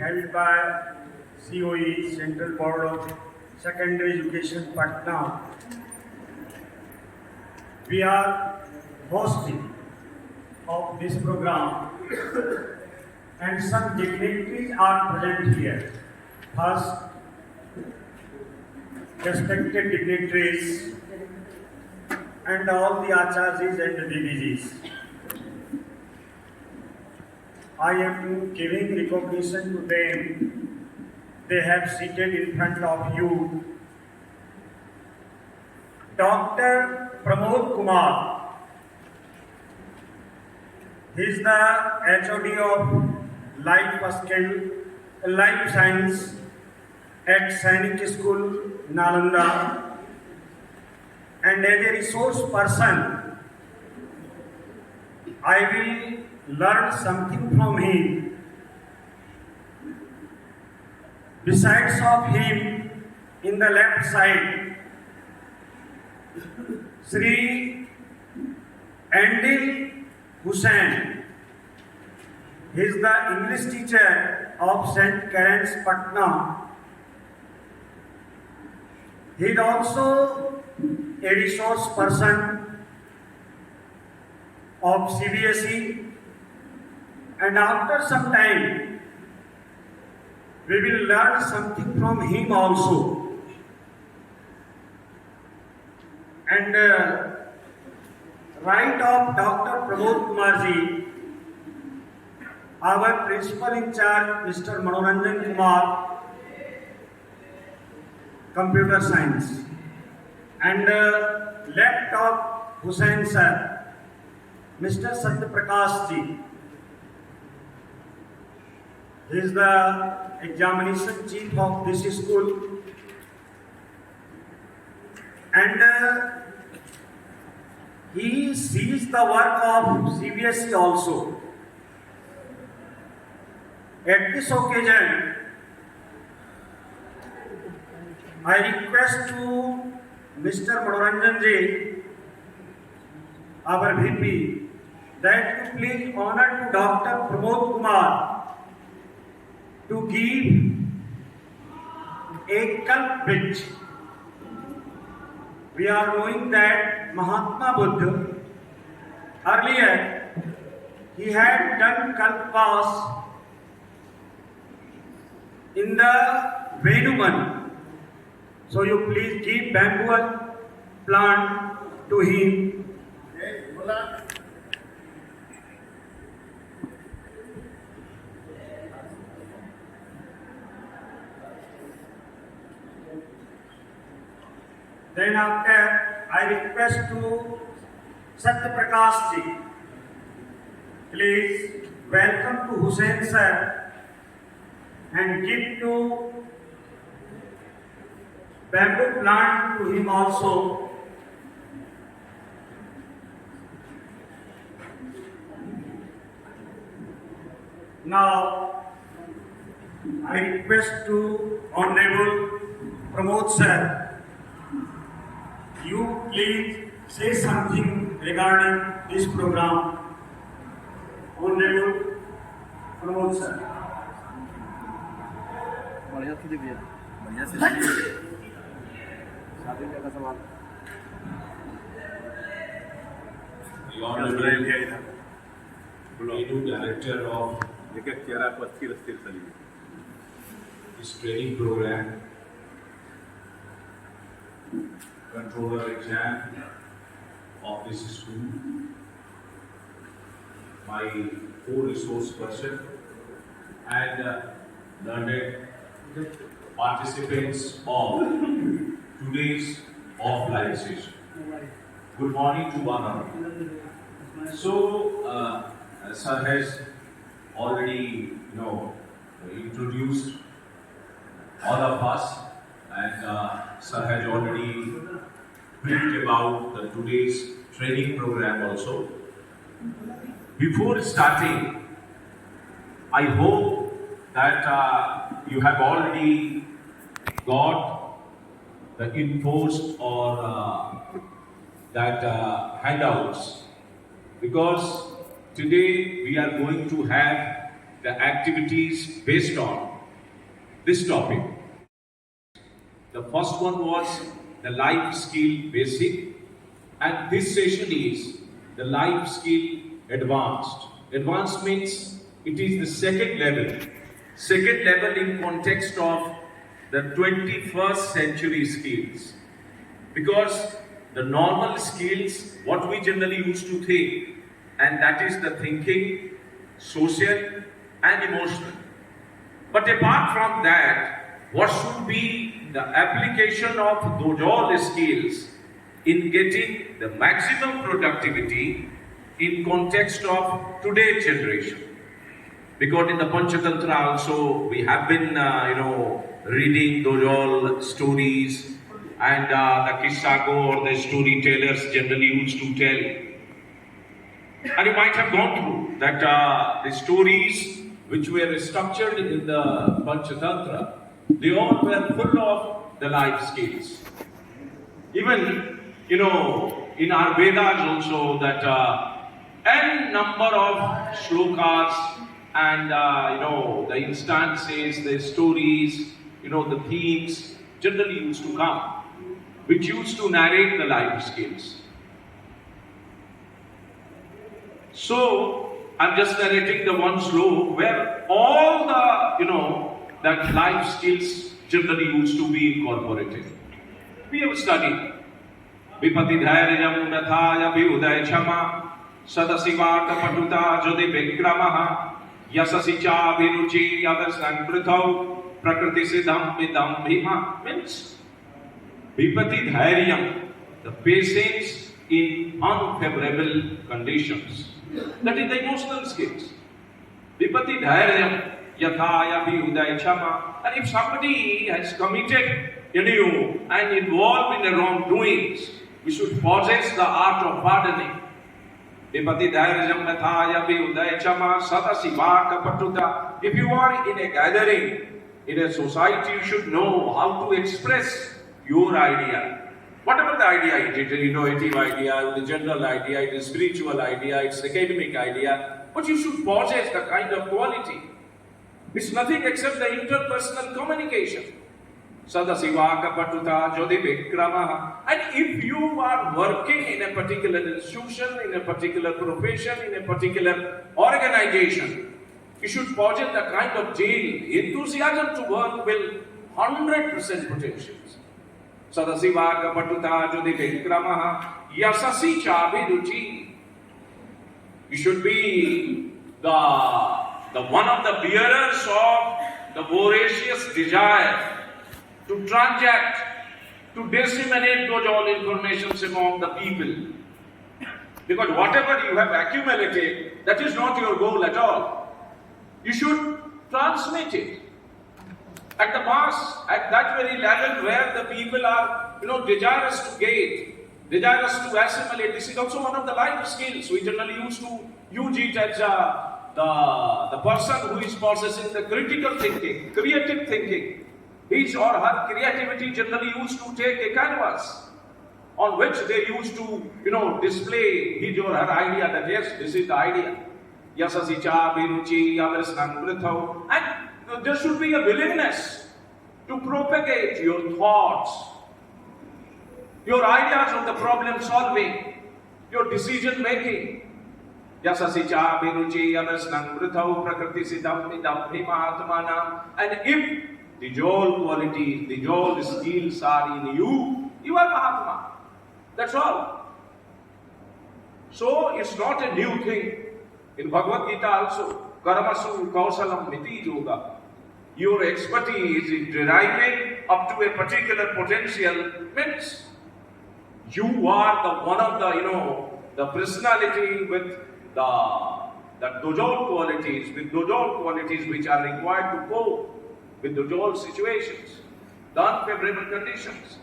held by COE, Central Board of Secondary Education, Patna. We are hosting of this program and some dignitaries are present here. First, respected dignitaries and all the acharyas and the DDGs. I am giving recognition to them. They have seated in front of you. Dr. Pramod Kumar. He is the HOD of Life Science at Sainik School, Nalanda. And as a resource person, I will learn something from him. Besides of him, in the left side, Sri Andil Hussain. He is the English teacher of St. Karen's, Patna. He is also a resource person of CBSE, and after some time we will learn something from him also. And right of Dr. Pramod Kumarji, our principal in charge, Mr. Manoranjan Kumar, Computer Science, and left of Hussain sir, Mr. Satya Prakash ji. He is the examination chief of this school, and he sees the work of CBSE also. At this occasion, I request to Mr. Manoranjan ji, our VP, that you please honor to Dr. Pramod Kumar to give a kalp bridge. We are knowing that Mahatma Buddha, earlier, he had done kalpas in the Venuman. So you please give bamboo plant to him. Then after, I request to Satya Prakash ji, please welcome to Hussain sir and give to bamboo plant to him also. Now, I request to Honorable Pramod sir, you please say something regarding this program. Honorable Pramod sir. बढ़िया से भैया, बढ़िया से शादी का सवाल। The Honorable new Director of this training program, Controller Exam of this school, my co-resource person, and learned participants of today's offline session. Good morning to one another. So, Sir has already, introduced all of us, and Sir has already briefed about today's training program also. Before starting, I hope that you have already got the infos or that handouts, because today we are going to have the activities based on this topic. The first one was the life skill basic, and this session is the life skill advanced. Advanced means it is the second level. Second level in context of the 21st century skills. Because the normal skills, what we generally used to think, and that is the thinking, social and emotional. But apart from that, what should be the application of those all skills in getting the maximum productivity in context of today's generation? Because in the Panchatantra also we have been, reading those all stories, and the Kissago or the storytellers generally used to tell. And you might have gone through that the stories which were structured in the Panchatantra, they all were full of the life skills. Even, in our Vedas also, that n number of shlokas and, the instances, the stories, the themes generally used to come, which used to narrate the life skills. So, I'm just narrating the one slok where all the, that life skills generally used to be incorporated. We have studied Vipati Dhairyam Nathaya Vyudaya Chama Sadasiva Kapatuta Jodi Vikramaha Yasasi Cha Viruchi Yadasan Prithau Prakriti Siddham Vidam Bhima means Vipati Dhairyam, the patience in unfavorable conditions. That is the emotional skills. Vipati Dhairyam Yathaya Vyudaya Chama. And if somebody has committed and involved in the wrongdoings, we should possess the art of pardoning. Vipati Dhairyam Yathaya Vyudaya Chama Sadasiva Kapatuta. If you are in a gathering, in a society, you should know how to express your idea. Whatever the idea it is, an innovative idea, the general idea, it is spiritual idea, it's academic idea, but you should possess the kind of quality. It's nothing except the interpersonal communication. Sadasiva Kapatuta Jodi Vikramaha. And if you are working in a particular institution, in a particular profession, in a particular organization, you should possess the kind of zeal, enthusiasm to work with 100% potentials. Sadasiva Kapatuta Jodi Vikramaha Yasasi Chaviruchi. You should be the one of the bearers of the voracious desire to transact, to disseminate those all informations among the people. Because whatever you have accumulated, that is not your goal at all. You should transmit it at the mass, at that very level where the people are, desirous to gain, desirous to assimilate. This is also one of the life skills. We generally used to use it as the person who is possessing the critical thinking, creative thinking. His or her creativity generally used to take a canvas on which they used to, display his or her idea that yes, this is the idea. Yasasi cha viruchi yavarasnan prithau. And there should be a willingness to propagate your thoughts, your ideas on the problem solving, your decision making. Yasasicha Beruchi Yadasnang Prithau Prakriti Siddham Nidam Mahatmana. And if the Jol qualities, the Jol skills are in you, you are Mahatma. That's all. So it's not a new thing. In Bhagavad Gita also, Karmasu Kausalam Miti Yoga. Your expertise in deriving up to a particular potential means you are the one of the, the personality with the dojol qualities which are required to cope with dojol situations, the unfavorable conditions,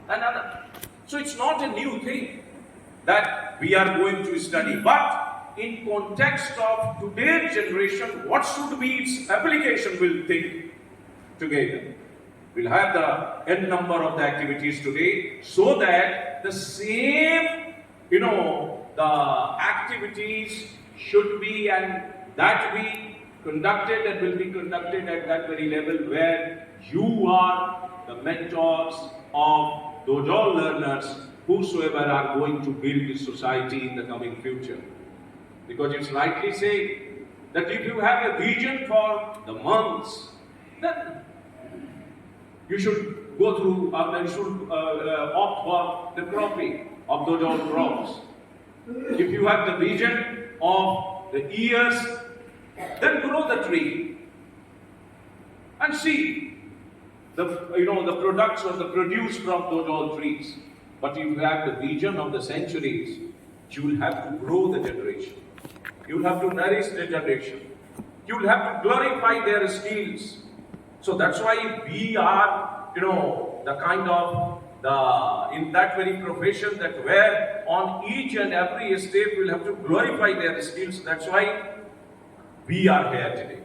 and other. So it's not a new thing that we are going to study, but in context of today's generation, what should be its application, we'll think together. We'll have the n number of the activities today, so that the same, the activities should be and that be conducted and will be conducted at that very level where you are the mentors of those all learners whosoever are going to build this society in the coming future. Because it's rightly said that if you have a vision for the monks, then you should go through, you should opt for the cropping of those all crops. If you have the vision of the years, then grow the tree and see the the products or the produce from those all trees. But if you have the vision of the centuries, you will have to grow the generation. You will have to nourish the generation. You will have to glorify their skills. So that's why we are, the kind of in that very profession that where on each and every step we'll have to glorify their skills. That's why we are here today.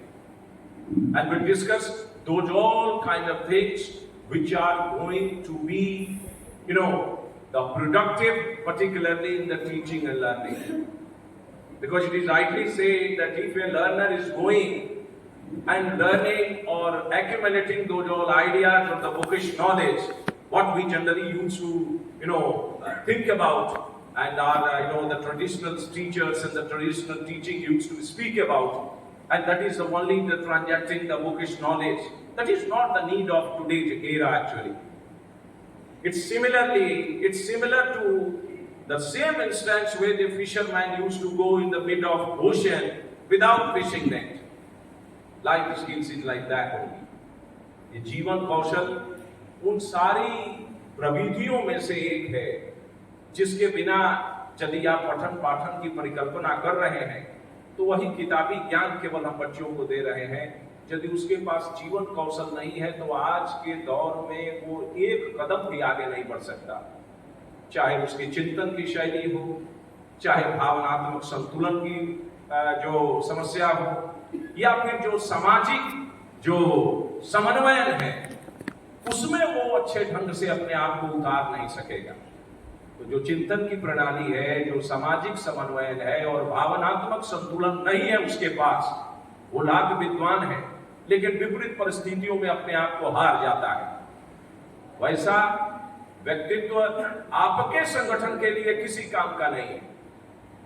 And we'll discuss those all kind of things which are going to be, the productive, particularly in the teaching and learning. Because it is rightly said that if a learner is going and learning or accumulating those all ideas of the bookish knowledge, what we generally used to, think about, and our, the traditional teachers and the traditional teaching used to speak about, and that is only the transacting the bookish knowledge. That is not the need of today's era actually. It's similar to the same instance where the fisherman used to go in the mid of ocean without fishing net. Life skills is like that only. ये जीवन कौशल उन सारी प्रविधियों में से एक है जिसके बिना यदि आप पठन पाठन की परिकल्पना कर रहे हैं तो वही किताबी ज्ञान केवल हम बच्चों को दे रहे हैं। यदि उसके पास जीवन कौशल नहीं है तो आज के दौर में वो एक कदम भी आगे नहीं बढ़ सकता। चाहे उसकी चिंतन की शैली हो, चाहे भावनात्मक संतुलन की जो समस्या हो, या फिर जो सामाजिक जो समन्वयन है उसमें वो अच्छे ढंग से अपने आप को उतार नहीं सकेगा। तो जो चिंतन की प्रणाली है, जो सामाजिक समन्वयन है और भावनात्मक संतुलन नहीं है उसके पास, वो लाख विद्वान है लेकिन विपरीत परिस्थितियों में अपने आप को हार जाता है। वैसा व्यक्तित्व आपके संगठन के लिए किसी काम का नहीं है।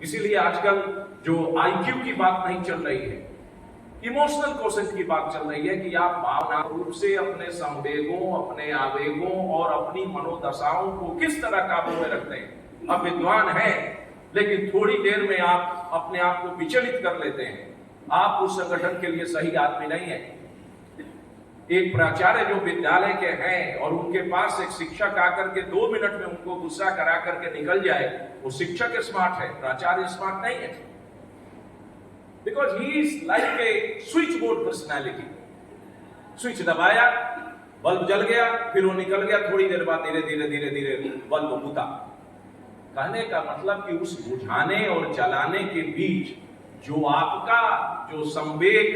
इसीलिए आजकल जो आईक्यू की बात नहीं चल रही है, इमोशनल क्वोशेंट की बात चल रही है कि आप भावनात्मक रूप से अपने संवेगों, अपने आवेगों और अपनी मनोदशाओं को किस तरह काबू में रखते हैं। आप विद्वान हैं लेकिन थोड़ी देर में आप अपने आप को विचलित कर लेते हैं। आप उस संगठन के लिए सही आदमी नहीं है। एक प्राचार्य जो विद्यालय के हैं और उनके पास एक शिक्षक आकर के 2 मिनट में उनको गुस्सा करा करके निकल जाए, वो शिक्षक स्मार्ट है, प्राचार्य स्मार्ट नहीं है। Because he is like a switch board personality. Switch दबाया, बल्ब जल गया, फिर वो निकल गया, थोड़ी देर बाद धीरे धीरे बल्ब बुता। कहने का मतलब कि उस बुझाने और जलाने के बीच जो आपका जो संवेग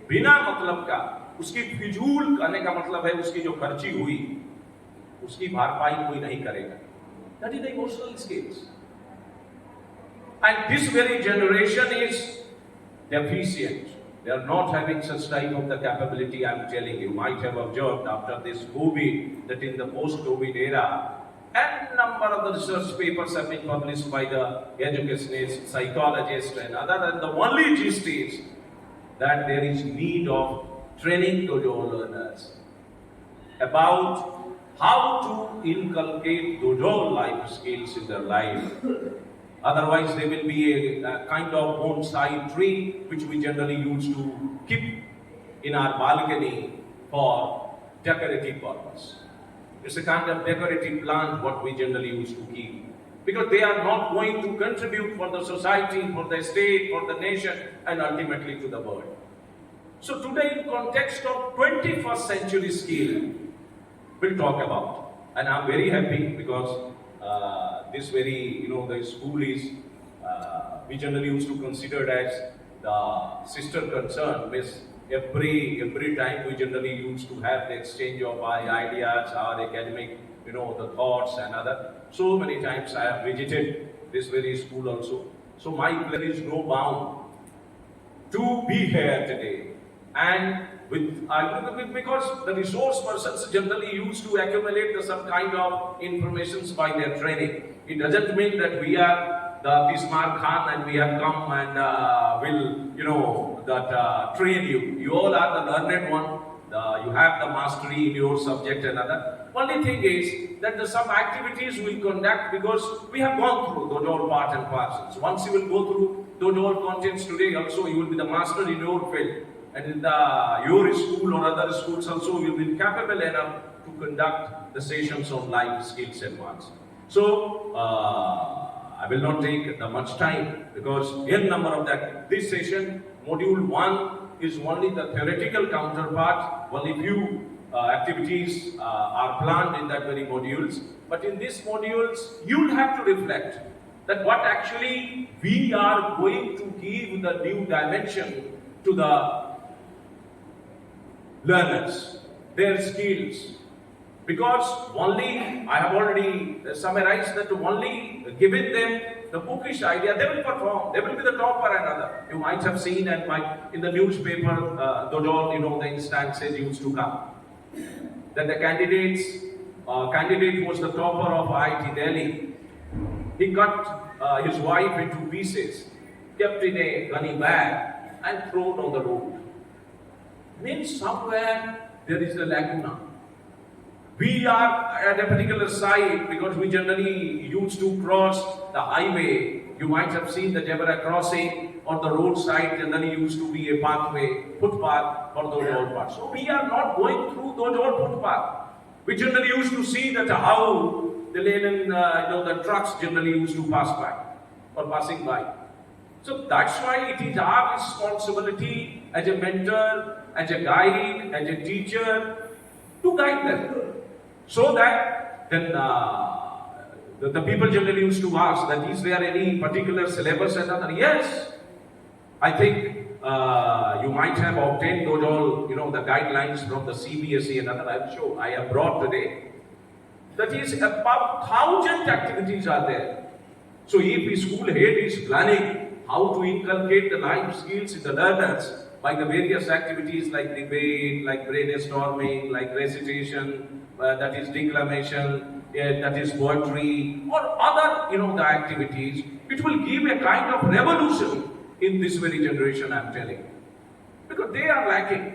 बिना मतलब का, उसकी फिजूल कहने का मतलब है उसकी जो खर्ची हुई उसकी भरपाई कोई नहीं करेगा। That is the emotional skills and this very generation is deficient They are not having such type of the capability. I'm telling you, might have observed after this COVID that in the post-COVID era, a number of the research papers have been published by the educationists, psychologists, and other. And the only gist is that there is need of training dojo learners about how to inculcate dojo life skills in their life. Otherwise, they will be a kind of bonsai tree which we generally use to keep in our balcony for decorative purpose. It's a kind of decorative plant what we generally use to keep. Because they are not going to contribute for the society, for the state, for the nation, and ultimately to the world. So today, in context of 21st century skill, we'll talk about. And I'm very happy because this very, the school is, we generally used to consider as the sister concern. Means every time we generally used to have the exchange of our ideas, our academic, the thoughts and other. So many times I have visited this very school also. So my pleasure is no bound to be here today. And because the resource persons generally used to accumulate some kind of informations by their training. It doesn't mean that we are the Bismarck Khan and we have come and will, train you. You all are the learned one. You have the mastery in your subject and other. Only thing is that some activities we conduct because we have gone through those all part and parcels. Once you will go through those all contents today also, you will be the master in your field. And in your school or other schools also, you will be capable enough to conduct the sessions on life skills advance. So, I will not take much time because in number of this session, module 1 is only the theoretical counterpart. Only few activities are planned in that very modules. But in these modules, you'll have to reflect that what actually we are going to give the new dimension to the learners, their skills. Because only, I have already summarized that only giving them the bookish idea, they will perform, they will be the topper and other. You might have seen and in the newspaper, the instances used to come. Then the candidate was the topper of IIT Delhi. He cut his wife into pieces, kept in a gunny bag and thrown on the road. Means somewhere there is a lacuna. We are at a particular side because we generally used to cross the highway. You might have seen the zebra crossing on the roadside generally used to be a pathway, footpath for those old parts. So we are not going through those old footpaths. We generally used to see that how the lane the trucks generally used to pass by or passing by. So that's why it is our responsibility as a mentor, as a guide, as a teacher to guide them. So that then the people generally used to ask that is there any particular syllabus and other? Yes, I think you might have obtained those all the guidelines from the CBSE and other. I'm sure I have brought today. That is about 1,000 activities are there. So if a school head is planning how to inculcate the life skills in the learners by the various activities like debate, like brainstorming, like recitation, that is declamation, that is poetry, or other the activities, it will give a kind of revolution in this very generation, I'm telling you. Because they are lacking.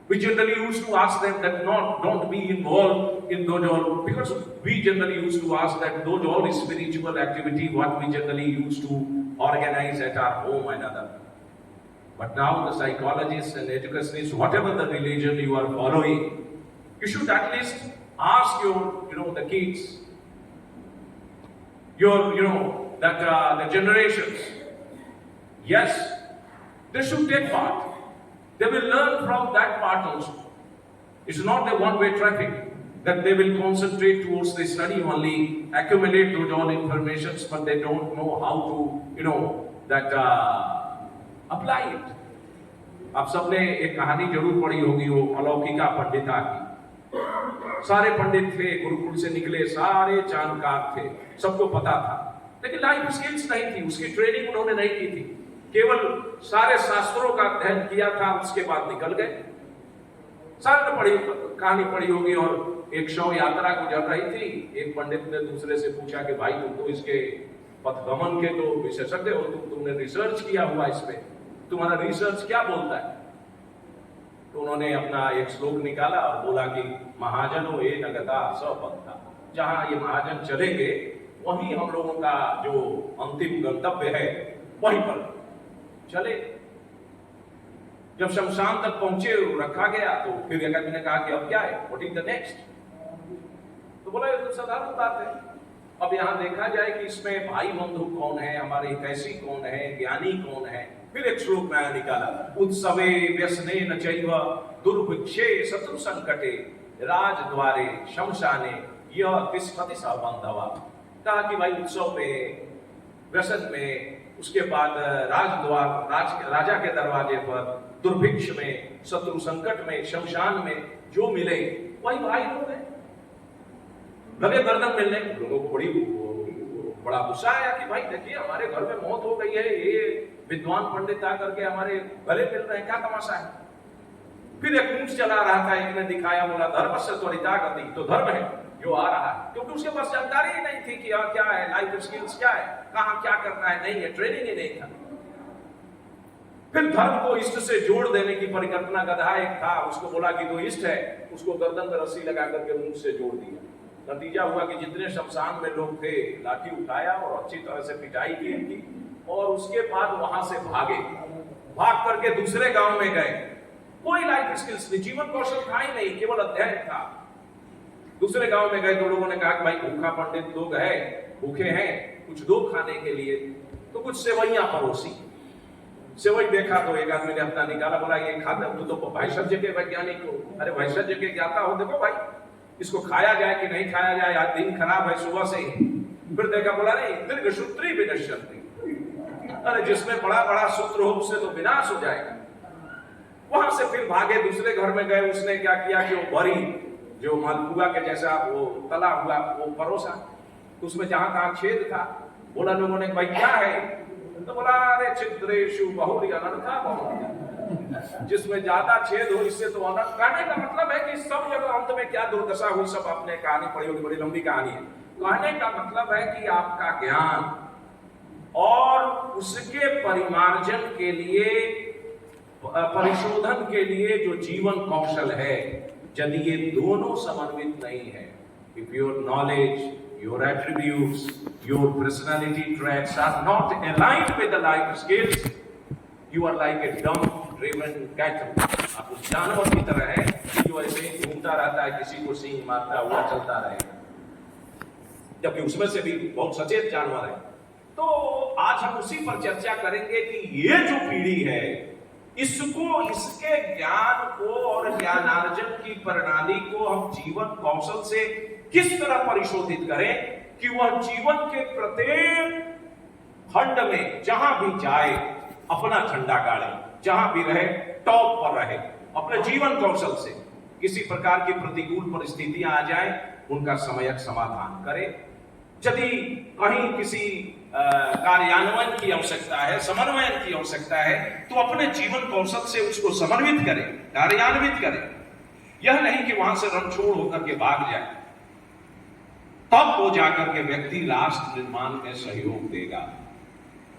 We generally used to ask them that don't be involved in those all, because we generally used to ask that those all is spiritual activity, what we generally used to organize at our home and other. But now the psychologists and educationists, whatever the religion you are following, you should at least ask your, the kids, your, the generations. Yes, they should take part. They will learn from that part also. It's not a one-way traffic that they will concentrate towards the study only, accumulate those all informations, but they don't know how to, apply it. आप सबने एक कहानी जरूर पढ़ी होगी वो अलौकिका पंडिता की. सारे पंडित थे, गुरुकुल से निकले, सारे जानकार थे, सबको पता था, लेकिन लाइफ स्किल्स नहीं थी, उसकी ट्रेनिंग उन्होंने नहीं की थी. केवल सारे शास्त्रों का अध्ययन किया था, उसके बाद निकल गए। सारे ने पढ़ी, कहानी पढ़ी होगी। और एक शव यात्रा गुजर रही थी, एक पंडित ने दूसरे से पूछा कि भाई तुम तो इसके पथगमन के तो विशेषज्ञ हो, तुमने रिसर्च किया हुआ इसमें, तुम्हारा रिसर्च क्या बोलता है? तो उन्होंने अपना एक श्लोक निकाला और बोला कि महाजनो ये नगता सपंथा, जहां ये महाजन चलेंगे वहीं हम लोगों का जो अंतिम गंतव्य है वहीं पर चले। जब शमशान तक पहुंचे, रखा गया, तो फिर एक आदमी ने कहा कि अब क्या है, व्हाट इज द नेक्स्ट? तो बोला ये तो साधारण बात है। अब यहां देखा जाए कि इसमें भाई बंधु कौन है, हमारे हितैषी कौन है, ज्ञानी कौन है। फिर एक श्लोक नया निकाला, उत्सवे व्यसने न चैव दुर्भिक्षे शत्रु संकटे राजद्वारे शमशाने यह तिष्ठति सहबंधवा। कहा कि भाई उत्सव में, व्यसन में, उसके बाद राजा के दरवाजे पर, दुर्भिक्ष में, शत्रु संकट में, शमशान में जो मिले वही भाई लोग हैं। लगे गर्दन मिलने, लोगों को बड़ा गुस्सा आया कि भाई देखिए हमारे घर में मौत हो गई है, ये विद्वान पंडित आकर के हमारे गले मिल रहे हैं, क्या तमाशा है? फिर एक ऊंट चला रहा था, एक ने दिखाया, बोला धर्म से त्वरिता गति, तो धर्म है जो आ रहा है, क्योंकि उसके पास जानकारी ही नहीं थी कि क्या है, लाइफ स्किल्स क्या है, कहां क्या करना है, नहीं है, ट्रेनिंग ही नहीं था। फिर धर्म को इष्ट से जोड़ देने की परिकल्पना, गधा एक था, उसको बोला कि तो इष्ट है, उसको गर्दन में रस्सी लगा करके मुंह से जोड़ दिया। नतीजा हुआ कि जितने शमशान में लोग थे, लाठी उठाया और अच्छी तरह से पिटाई की इनकी, और उसके बाद वहां से भागे, भाग करके दूसरे गांव में गए। कोई लाइफ स्किल्स नहीं, जीवन कौशल था ही नहीं, केवल अध्ययन था। दूसरे गांव में गए तो लोगों ने कहा कि भाई भूखा पंडित लोग है, भूखे हैं, कुछ दो खाने के लिए, तो कुछ सेवैयां परोसी। सेवई देखा तो एक आदमी ने अपना निकाला, बोला ये खाता, तू तो भैषज्य के वैज्ञानिक हो, अरे भैषज्य के ज्ञाता हो, देखो भाई इसको खाया जाए कि नहीं खाया जाए, आज दिन खराब है सुबह से ही। फिर देखा, बोला नहीं, दीर्घ सूत्री विनश्यन्ति, अरे जिसमें बड़ा बड़ा सूत्र हो उससे तो विनाश हो जाएगा। वहां से फिर भागे, दूसरे घर में गए, उसने क्या किया कि वो बड़ी जो मालपुआ के जैसा वो तला हुआ वो परोसा, उसमें जहां तहां छेद था। बोला लोगों ने भाई क्या है, तो बोला अरे छिद्रेषु बहुरी अनर्था बहुरी, जिसमें ज्यादा छेद हो इससे तो अनर्थ। कहने का मतलब है कि सब जगह अंत में क्या दुर्दशा हुई, सब आपने कहानी पढ़ी होगी, बड़ी लंबी कहानी है। कहने का मतलब है कि आपका ज्ञान और उसके परिमार्जन के लिए, परिशोधन के लिए जो जीवन कौशल है, यदि ये दोनों समन्वित नहीं है, if your knowledge, your attributes, your personality traits are not aligned with the life skills, you are like a dumb driven cattle. आप उस जानवर की तरह है जो ऐसे ही घूमता रहता है, किसी को सींग मारता हुआ चलता रहेगा, जबकि उसमें से भी बहुत सचेत जानवर है। तो आज हम उसी पर चर्चा करेंगे कि ये जो पीढ़ी है, इसको, इसके ज्ञान को और ज्ञानार्जन की प्रणाली को हम जीवन कौशल से किस तरह परिशोधित करें कि वह जीवन के प्रत्येक खंड में जहां भी जाए अपना झंडा गाड़े, जहां भी रहे टॉप पर रहे, अपने जीवन कौशल से किसी प्रकार की प्रतिकूल परिस्थितियां आ जाए उनका समयक समाधान करे। यदि कहीं किसी कार्यान्वयन की आवश्यकता है, समन्वयन की आवश्यकता है, तो अपने जीवन कौशल से उसको समन्वित करें, कार्यान्वित करें। यह नहीं कि वहां से रणछोड़ होकर के भाग जाए, तब वो जाकर के व्यक्ति राष्ट्र निर्माण में सहयोग देगा।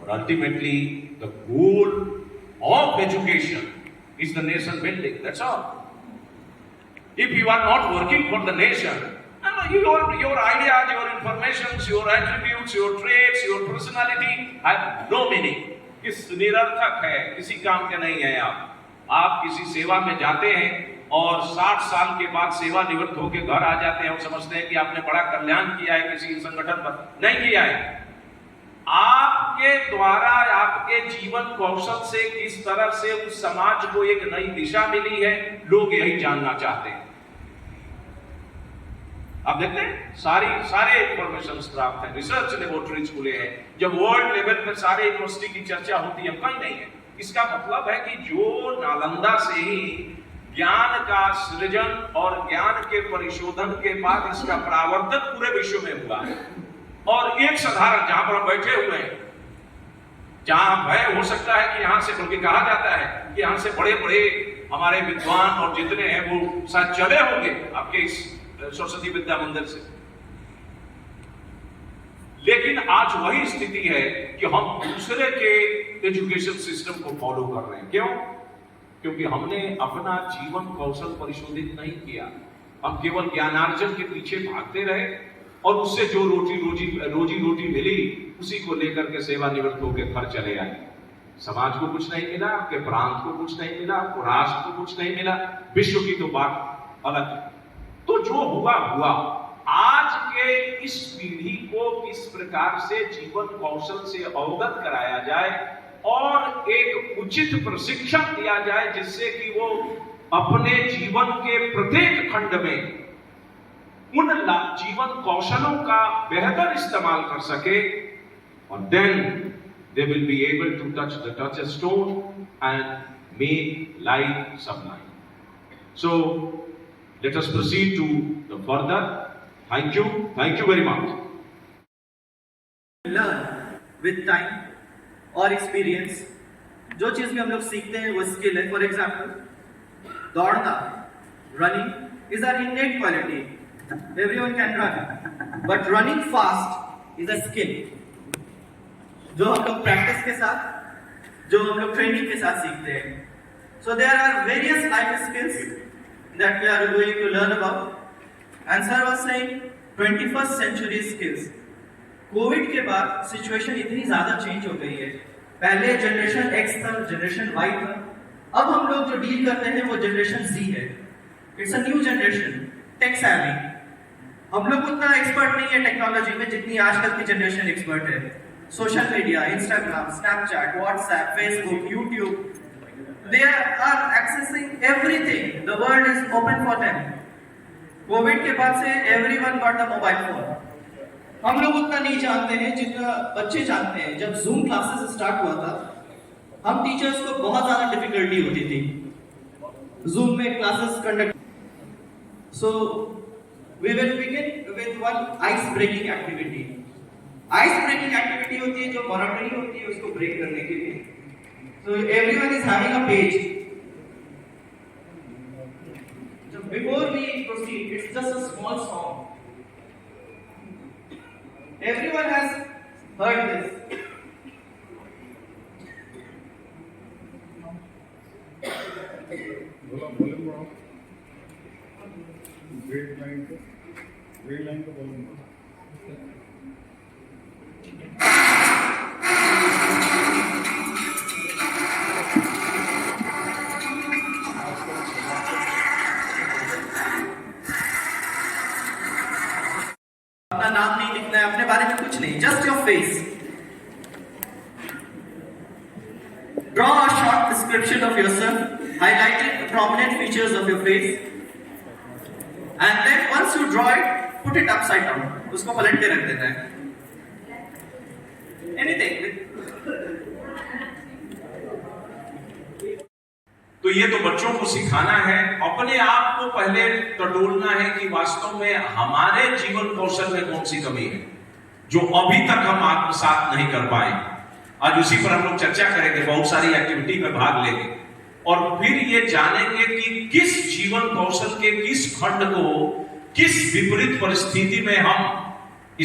और ultimately the goal of education is the nation building, that's all. If you are not working for the nation, your ideas, your informations, your attributes, your traits, your personality have no meaning. किस निरर्थक है, किसी काम के नहीं है। आप किसी सेवा में जाते हैं और 60 साल के बाद सेवा निवृत्त होकर घर आ जाते हैं और समझते हैं कि आपने बड़ा कल्याण किया है किसी संगठन पर, नहीं किया है। आपके द्वारा आपके जीवन कौशल से किस तरह से उस समाज को एक नई दिशा मिली है, लोग यही जानना चाहते हैं। आप देखते हैं सारे इंफॉर्मेशन प्राप्त है, रिसर्च लेबोरेटरीज खुले हैं, जब वर्ल्ड लेवल पर सारे यूनिवर्सिटी की चर्चा होती है, कहीं नहीं है। इसका मतलब है कि जो नालंदा से ही ज्ञान का सृजन और ज्ञान के परिशोधन के बाद इसका प्रावर्तन पूरे विश्व में हुआ है। और एक साधारण, जहां पर हम बैठे हुए हैं, जहां भय हो सकता है कि यहां से, बल्कि कहा जाता है कि यहां से बड़े बड़े हमारे विद्वान और जितने हैं वो शायद चले होंगे आपके इस सरस्वती विद्या मंदिर से। लेकिन आज वही स्थिति है कि हम दूसरे के एजुकेशन सिस्टम को फॉलो कर रहे हैं। क्यों? क्योंकि हमने अपना जीवन कौशल परिशोधित नहीं किया। हम केवल ज्ञानार्जन के पीछे भागते रहे और उससे जो रोजी रोटी मिली उसी को लेकर के सेवानिवृत्त होकर घर चले आए। समाज को कुछ नहीं मिला, आपके प्रांत को कुछ नहीं मिला, आपको राष्ट्र को कुछ नहीं मिला, विश्व की तो बात अलग है। तो जो हुआ हुआ। आज के इस पीढ़ी को किस प्रकार से जीवन कौशल से अवगत कराया जाए और एक उचित प्रशिक्षण दिया जाए जिससे कि वो अपने जीवन के प्रत्येक खंड में उन जीवन कौशलों का बेहतर इस्तेमाल कर सके, और then they will be able to touch a stone and make life sublime. So let us proceed to the further. Thank you very much. Learn with time और experience। जो चीज भी हम लोग सीखते हैं वो स्किल है। फॉर एग्जाम्पल, दौड़ना, running is are innate quality. Everyone can run, but running fast is a skill जो हम लोग प्रैक्टिस के साथ, जो हम लोग ट्रेनिंग के साथ सीखते हैं। So there are various life skills that we are going to learn about. And sir was saying 21st century skills. Covid के बाद सिचुएशन इतनी ज्यादा चेंज हो गई है। पहले जनरेशन एक्स था, जनरेशन वाई था, अब हम लोग जो डील करते हैं वो जनरेशन जी है। It's a new generation, tech savvy. हम लोग उतना एक्सपर्ट नहीं है टेक्नोलॉजी में जितनी आजकल की जनरेशन एक्सपर्ट है। Social media, Instagram, Snapchat, WhatsApp, Facebook, YouTube, they are accessing everything. The world is open for them. Covid के बाद से everyone got the mobile phone. हम लोग उतना नहीं जानते हैं जितना बच्चे जानते हैं। जब जूम क्लासेस स्टार्ट हुआ था, हम टीचर्स को बहुत ज्यादा डिफिकल्टी होती थी जूम में classes conduct. So we will begin with one ice breaking activity. Ice breaking activity होती है जो मोनोटनी होती है उसको ब्रेक करने के लिए। So everyone is having a page. Before we proceed, it's just a small song. Everyone has heard this. Volume बढ़ाओ, ग्रेड लाइन को वॉल्यूम बढ़ाओ। अपना नाम नहीं लिखना है, अपने बारे में कुछ नहीं, just your face. Draw a short description of yourself, highlighting the prominent features of your face, and then once you draw it, put it upside down. उसको पलट के रख देना है। Anything. तो ये तो बच्चों को सिखाना है, अपने आप को पहले टटोलना है कि वास्तव में हमारे जीवन कौशल में कौन सी कमी है जो अभी तक हम आत्मसात नहीं कर पाए। आज उसी पर हम लोग चर्चा करेंगे, बहुत सारी एक्टिविटी में भाग लेंगे और फिर ये जानेंगे कि किस जीवन कौशल के किस खंड को किस विपरीत परिस्थिति में हम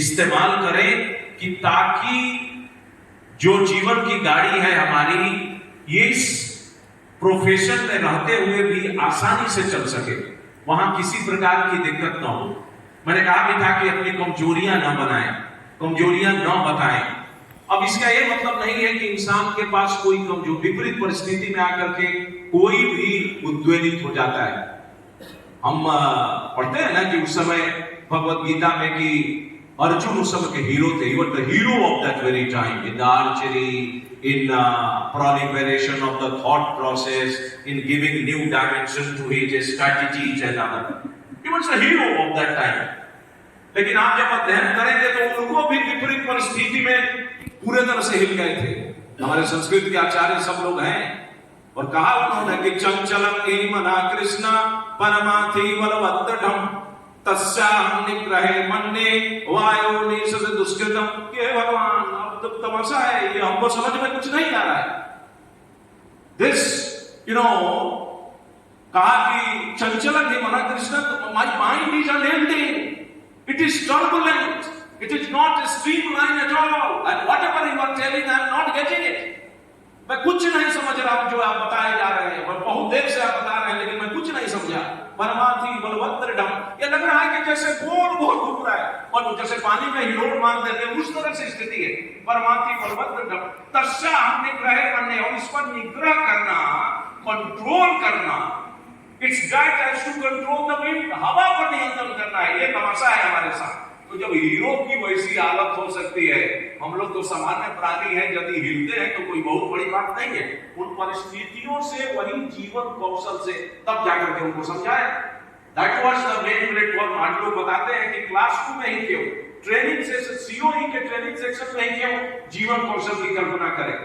इस्तेमाल करें कि ताकि जो जीवन की गाड़ी है हमारी, ये इस प्रोफेशन में रहते हुए भी आसानी से चल सके, वहां किसी प्रकार की दिक्कत ना हो। मैंने कहा भी था कि अपनी कमजोरियां न बनाएं, कमजोरियां न बताएं। अब इसका यह मतलब नहीं है कि इंसान के पास कोई कमजोर, विपरीत परिस्थिति में आकर के कोई भी उद्वेलित हो जाता है। हम पढ़ते हैं ना कि उस समय भगवत गीता में कि अर्जुन उस समय के हीरो थे, he was the hero of that very time in the archery, in proliferation of the thought process, in giving new dimension to his strategies and other. He was the hero of that time. लेकिन आप जब अध्ययन करेंगे तो उनको भी विपरीत परिस्थिति में पूरे तरह से हिल गए थे। हमारे संस्कृत के आचार्य सब लोग हैं और कहा उन्होंने कि चंचलम ही मना कृष्ण परमाथि बलवत्तम तस्याहं निग्रहे मन्ये वायोनिशस दुष्कृतम। ये भगवान अब तो तमाशा है, ये हमको समझ में कुछ नहीं आ रहा है। दिस कहा कि चंचलन ही मना Krishna, my mind is unending, it is turbulent, it is not streamline at all, and whatever you are telling I am not getting it. मैं कुछ नहीं समझ रहा हूं जो आप बताए जा रहे हैं, बहुत देर से आप बता रहे हैं लेकिन मैं कुछ नहीं समझा। परमार्थी बलवंतर ढम, ये लग रहा है कि जैसे गोल गोल घूम रहा है, और जैसे पानी में हिलोट मार देते हैं उस तरह से स्थिति है। परमार्थी बलवंतर ढम तस्या हम निग्रह करने, और इस पर निग्रह करना, कंट्रोल करना, it's that has to control the wind, हवा पर नियंत्रण करना है। ये तमाशा है हमारे साथ। तो जब हीरो की वैसी हालत हो सकती है, हम लोग तो सामान्य प्राणी हैं, यदि हिलते हैं तो कोई बहुत बड़ी बात नहीं है। उन परिस्थितियों से, वही जीवन कौशल से तब जाकर के उनको समझाया। That was the main platform. आज लोग बताते हैं कि क्लास 2 में ही क्यों, ट्रेनिंग से सीओई के ट्रेनिंग सेक्शन में ही क्यों जीवन कौशल की कल्पना करें।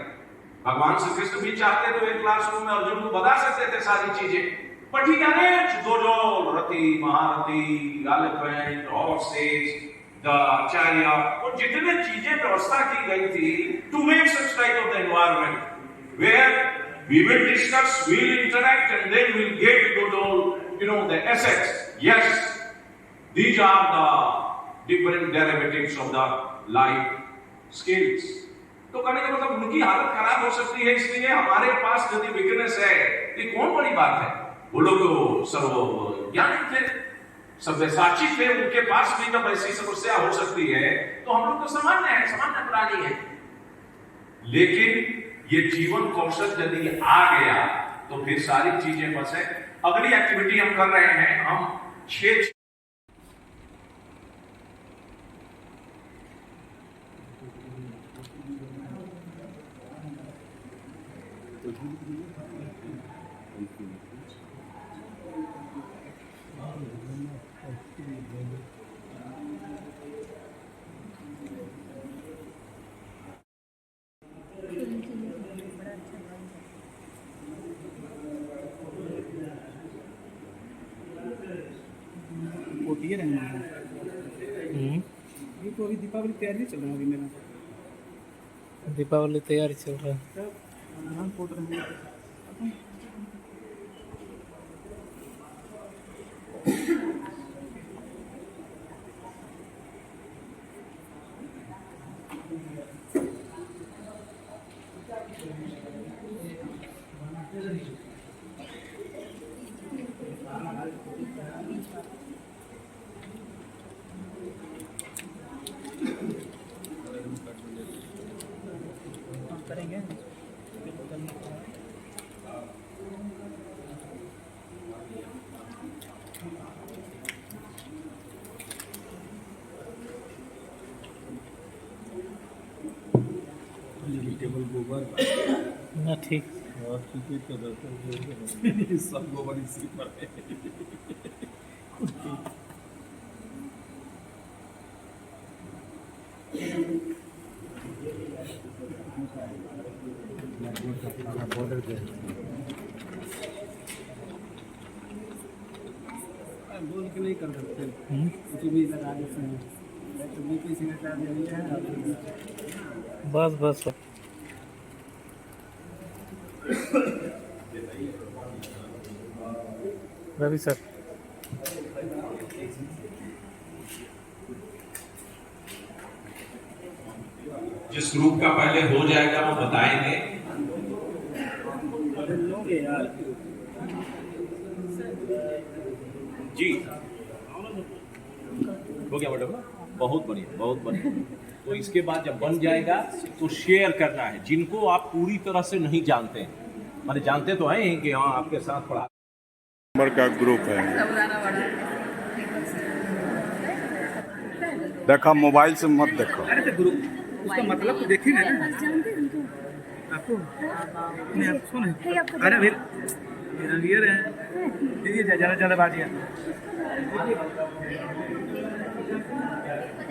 भगवान श्री कृष्ण भी चाहते तो एक क्लास 2 में अर्जुन को बता सकते थे सारी चीजें, बट ही अरेंज्ड दोजो रति महारथी एलिफेंट हॉर्सेस द आचार्य, और जितने चीजें व्यवस्था की गई थी to make such type of the environment where we will discuss, we will interact and then we will get the assets. Yes, these are the different derivatives of the life skills. तो कहने का मतलब उनकी हालत खराब हो सकती है, इसलिए हमारे पास यदि वीकनेस है ये कौन बड़ी बात है। वो लोग सर्वज्ञानी थे, सव्यसाची थे, उनके पास भी जब ऐसी समस्या हो सकती है तो हम लोग तो सामान्य है, सामान्य प्राणी है। लेकिन ये जीवन कौशल यदि आ गया तो फिर सारी चीजें बस है। अगली एक्टिविटी हम कर रहे हैं, हम 6 ये रहना है। ये तो अभी दीपावली तैयारी चल रहा है, अभी मेरा दीपावली तैयारी चल रहा है। हाँ, कोट रहे हैं। करेंगे टेबल गोबर ना ठीक और क्रिकेट का सब गोबर इसी पर है। बोल के नहीं कर सकते, कुछ भी लगा देते हैं। तो भी किसी ने चाह दिया है, बस बस रवि सर। जिस ग्रुप का पहले हो जाएगा वो बताएंगे। जी हो गया मैडम, बहुत बढ़िया बहुत बढ़िया। तो इसके बाद जब बन जाएगा तो शेयर करना है जिनको आप पूरी तरह से नहीं जानते हैं, माने जानते तो हैं कि हाँ आपके साथ पढ़ा नंबर का ग्रुप है। देखा, मोबाइल से मत देखो। अरे तो ग्रुप उसका मतलब तो देखेंगे ना आपको। नहीं आप सुन, अरे फिर लिए रहे दीजिए ज़्यादा ज़्यादा बाजी है।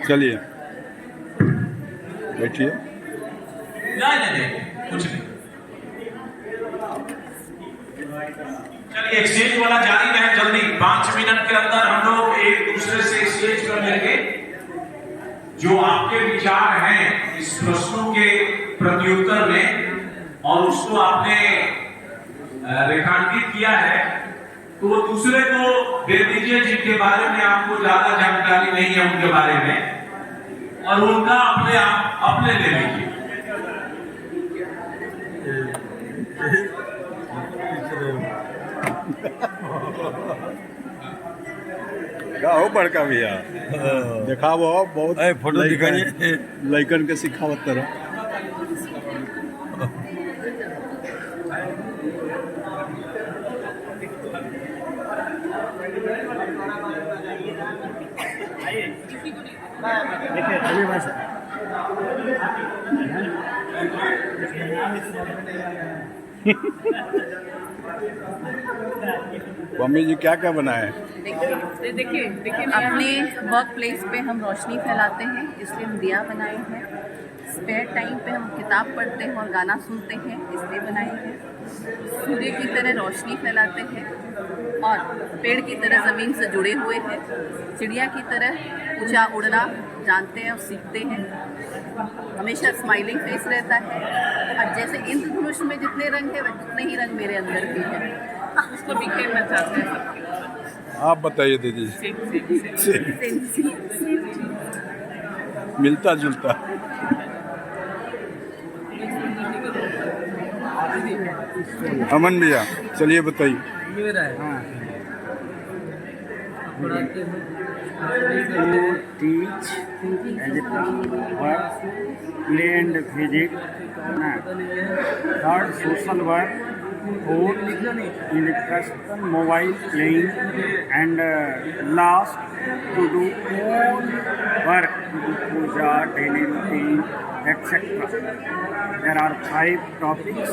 चलिए बैठिए। नहीं कुछ नहीं। चलिए एक्सचेंज वाला जारी रहे, जल्दी 5 मिनट के अंदर हम लोग एक दूसरे से जो आपके विचार हैं इस प्रश्नों के प्रत्युत्तर में और उसको आपने रेखांकित किया है, तो वो दूसरे को दे दीजिए जिनके बारे में आपको ज्यादा जानकारी नहीं है उनके बारे में, और उनका अपने ले लीजिए। का हो बड़का भैया दिखाओ बहुत फोटो दिखाइए। लइकन के सिखावत तरह। मम्मी जी क्या क्या बनाए? देखिए अपने वर्क प्लेस पे हम रोशनी फैलाते हैं, इसलिए हम दिया बनाए हैं। स्पेयर टाइम पे हम किताब पढ़ते हैं और गाना सुनते हैं, इसलिए बनाए हैं। सूर्य की तरह रोशनी फैलाते हैं और पेड़ की तरह ज़मीन से जुड़े हुए हैं। चिड़िया की तरह ऊंचा उड़ना जानते हैं और सीखते हैं। हमेशा स्माइलिंग फेस रहता है, और जैसे इंद्रधनुष में जितने रंग हैं उतने ही रंग मेरे अंदर भी हैं। उसको बिखेरना चाहते हैं। आप बताइए दीदी। मिलता जुलता। अमन भैया चलिए बताइए। मेरा है पढ़ाते हैं teach as a work, play and visit. Third, social work. Fourth, electrician, mobile playing. And last, to do own work, to do puja, daily routine, etc. There are 5 topics.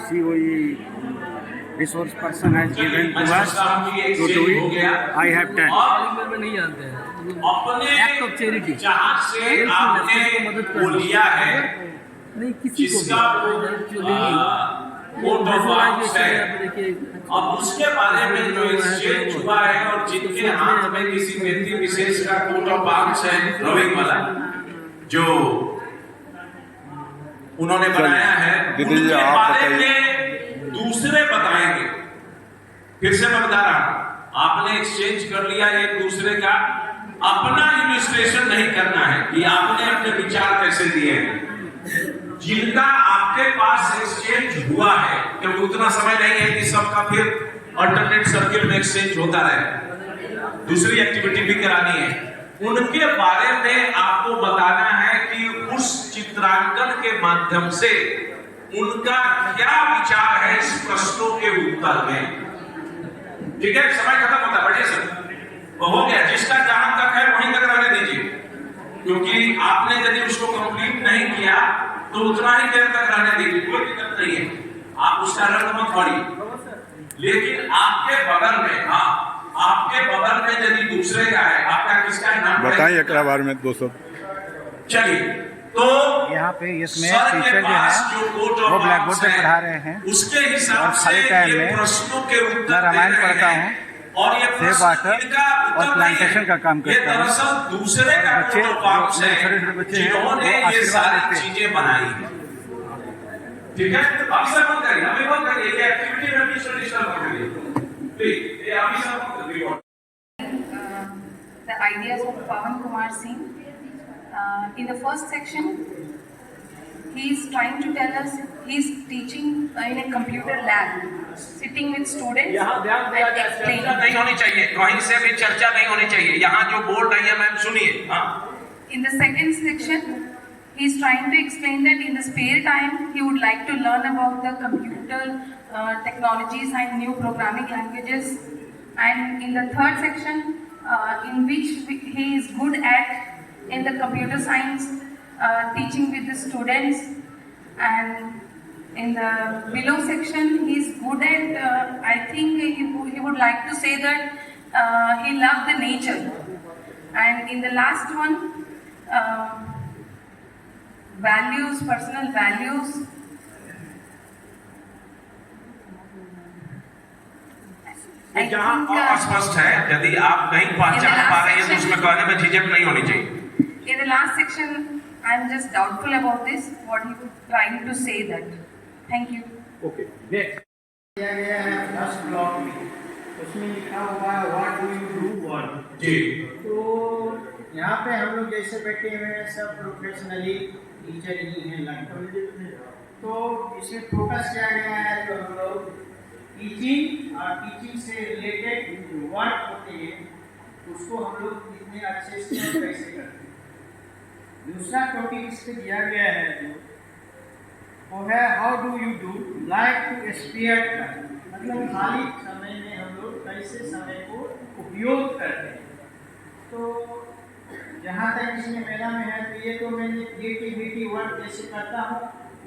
COE resource person has given to us to do it. I have done. में नहीं जानते हैं अपने act of charity जहां से आपने वो लिया है, नहीं किसी को जिसका वो डॉक्यूमेंट्स है, अब उसके बारे में जो एक्सचेंज हुआ है और जिनके हाथ में किसी व्यक्ति विशेष का कोट ऑफ आर्म्स है रविंग वाला जो उन्होंने बनाया है, दीदी जी उनके आप बारे बताइए। में दूसरे बताएंगे। फिर से मैं बता रहा हूं, आपने एक्सचेंज कर लिया एक दूसरे का, अपना इलस्ट्रेशन नहीं करना है कि आपने अपने विचार कैसे दिए हैं। जिनका आपके पास एक्सचेंज हुआ है, क्योंकि उतना समय नहीं है कि सबका फिर अल्टरनेट सर्किल में एक्सचेंज होता रहे, दूसरी एक्टिविटी भी करानी है, उनके बारे में आपको बताना है कि उस चित्रांकन के माध्यम से उनका क्या विचार है इस प्रश्नों के उत्तर में। ठीक है, समय खत्म होता है, बढ़िया सर, वो हो गया। जिसका जहां तक है वहीं तक रहने दीजिए, क्योंकि आपने यदि उसको कंप्लीट नहीं किया तो उतना ही देर तक रहने दीजिए, कोई दिक्कत नहीं है। आप उसका रंग मत पढ़िए, लेकिन आपके बगल में, हाँ आपके बगल में यदि दूसरे का है, आपका किसका है नाम बताइए एक बार में 200। चलिए, तो यहाँ पे इसमें टीचर जो है वो ब्लैक बोर्ड पे पढ़ा रहे हैं, उसके हिसाब और खाली से टाइम ये में प्रश्नों के उत्तर मैं रामायण दे रहे पढ़ता हैं। हूँ, और ये सेब वाटर और प्लांटेशन का काम करता हूँ। दरअसल दूसरे का बच्चे कोट ऑफ आर्म्स है, छोटे छोटे बच्चे हैं, जिन्होंने वो ये आशीर्वाद सारी देते हैं। चीजें बनाई हैं। ठीक है, अभी सब बंद करिए, अभी बंद करिए, ये एक्टिविटी में भी डिस्टर्ब कर रही है। प्लीज ये अभी सब बंद करिए। The ideas of Pawan Kumar Singh. In the first section, he is trying to tell us he is teaching in a computer lab, sitting with students and explaining. नहीं होनी चाहिए, कहीं से भी चर्चा नहीं होनी चाहिए। यहाँ जो बोल रही है मैम सुनिए। हाँ। In the second section, he is trying to explain that in the spare time he would like to learn about the computer technologies and new programming languages. And in the third section, in which he is good at in the computer science, teaching with the students. And in the below section, he is good at, I think he would like to say that he loved the nature. And in the last one, values, personal values. जहाँ अस्पष्ट है, यदि आप नहीं पहचान पा रहे हैं तो उसमें कहने में झिझक नहीं होनी चाहिए। In the last section, I'm just doubtful about this. What he was trying to say that. Thank you. Okay, next. दिया गया है 10 ब्लॉक में, उसमें लिखा हुआ है what do you do work. जी। तो यहाँ पे हम लोग जैसे बैठे हुए हैं सब प्रोफेशनली टीचर ही हैं लगभग, तो इसमें फोकस किया गया है तो हम लोग टीचिंग और टीचिंग से रिलेटेड जो वर्क होते हैं उसको हम लोग कितने अच्छे से और कैसे करते हैं। दूसरा टॉपिक इस पे दिया गया है जो वो है how do you do like to spare time, मतलब खाली समय में हम लोग कैसे समय को उपयोग करते हैं। तो जहाँ तक इसमें मेरा में है तो ये तो मैंने क्रिएटिविटी वर्क जैसे करता हूँ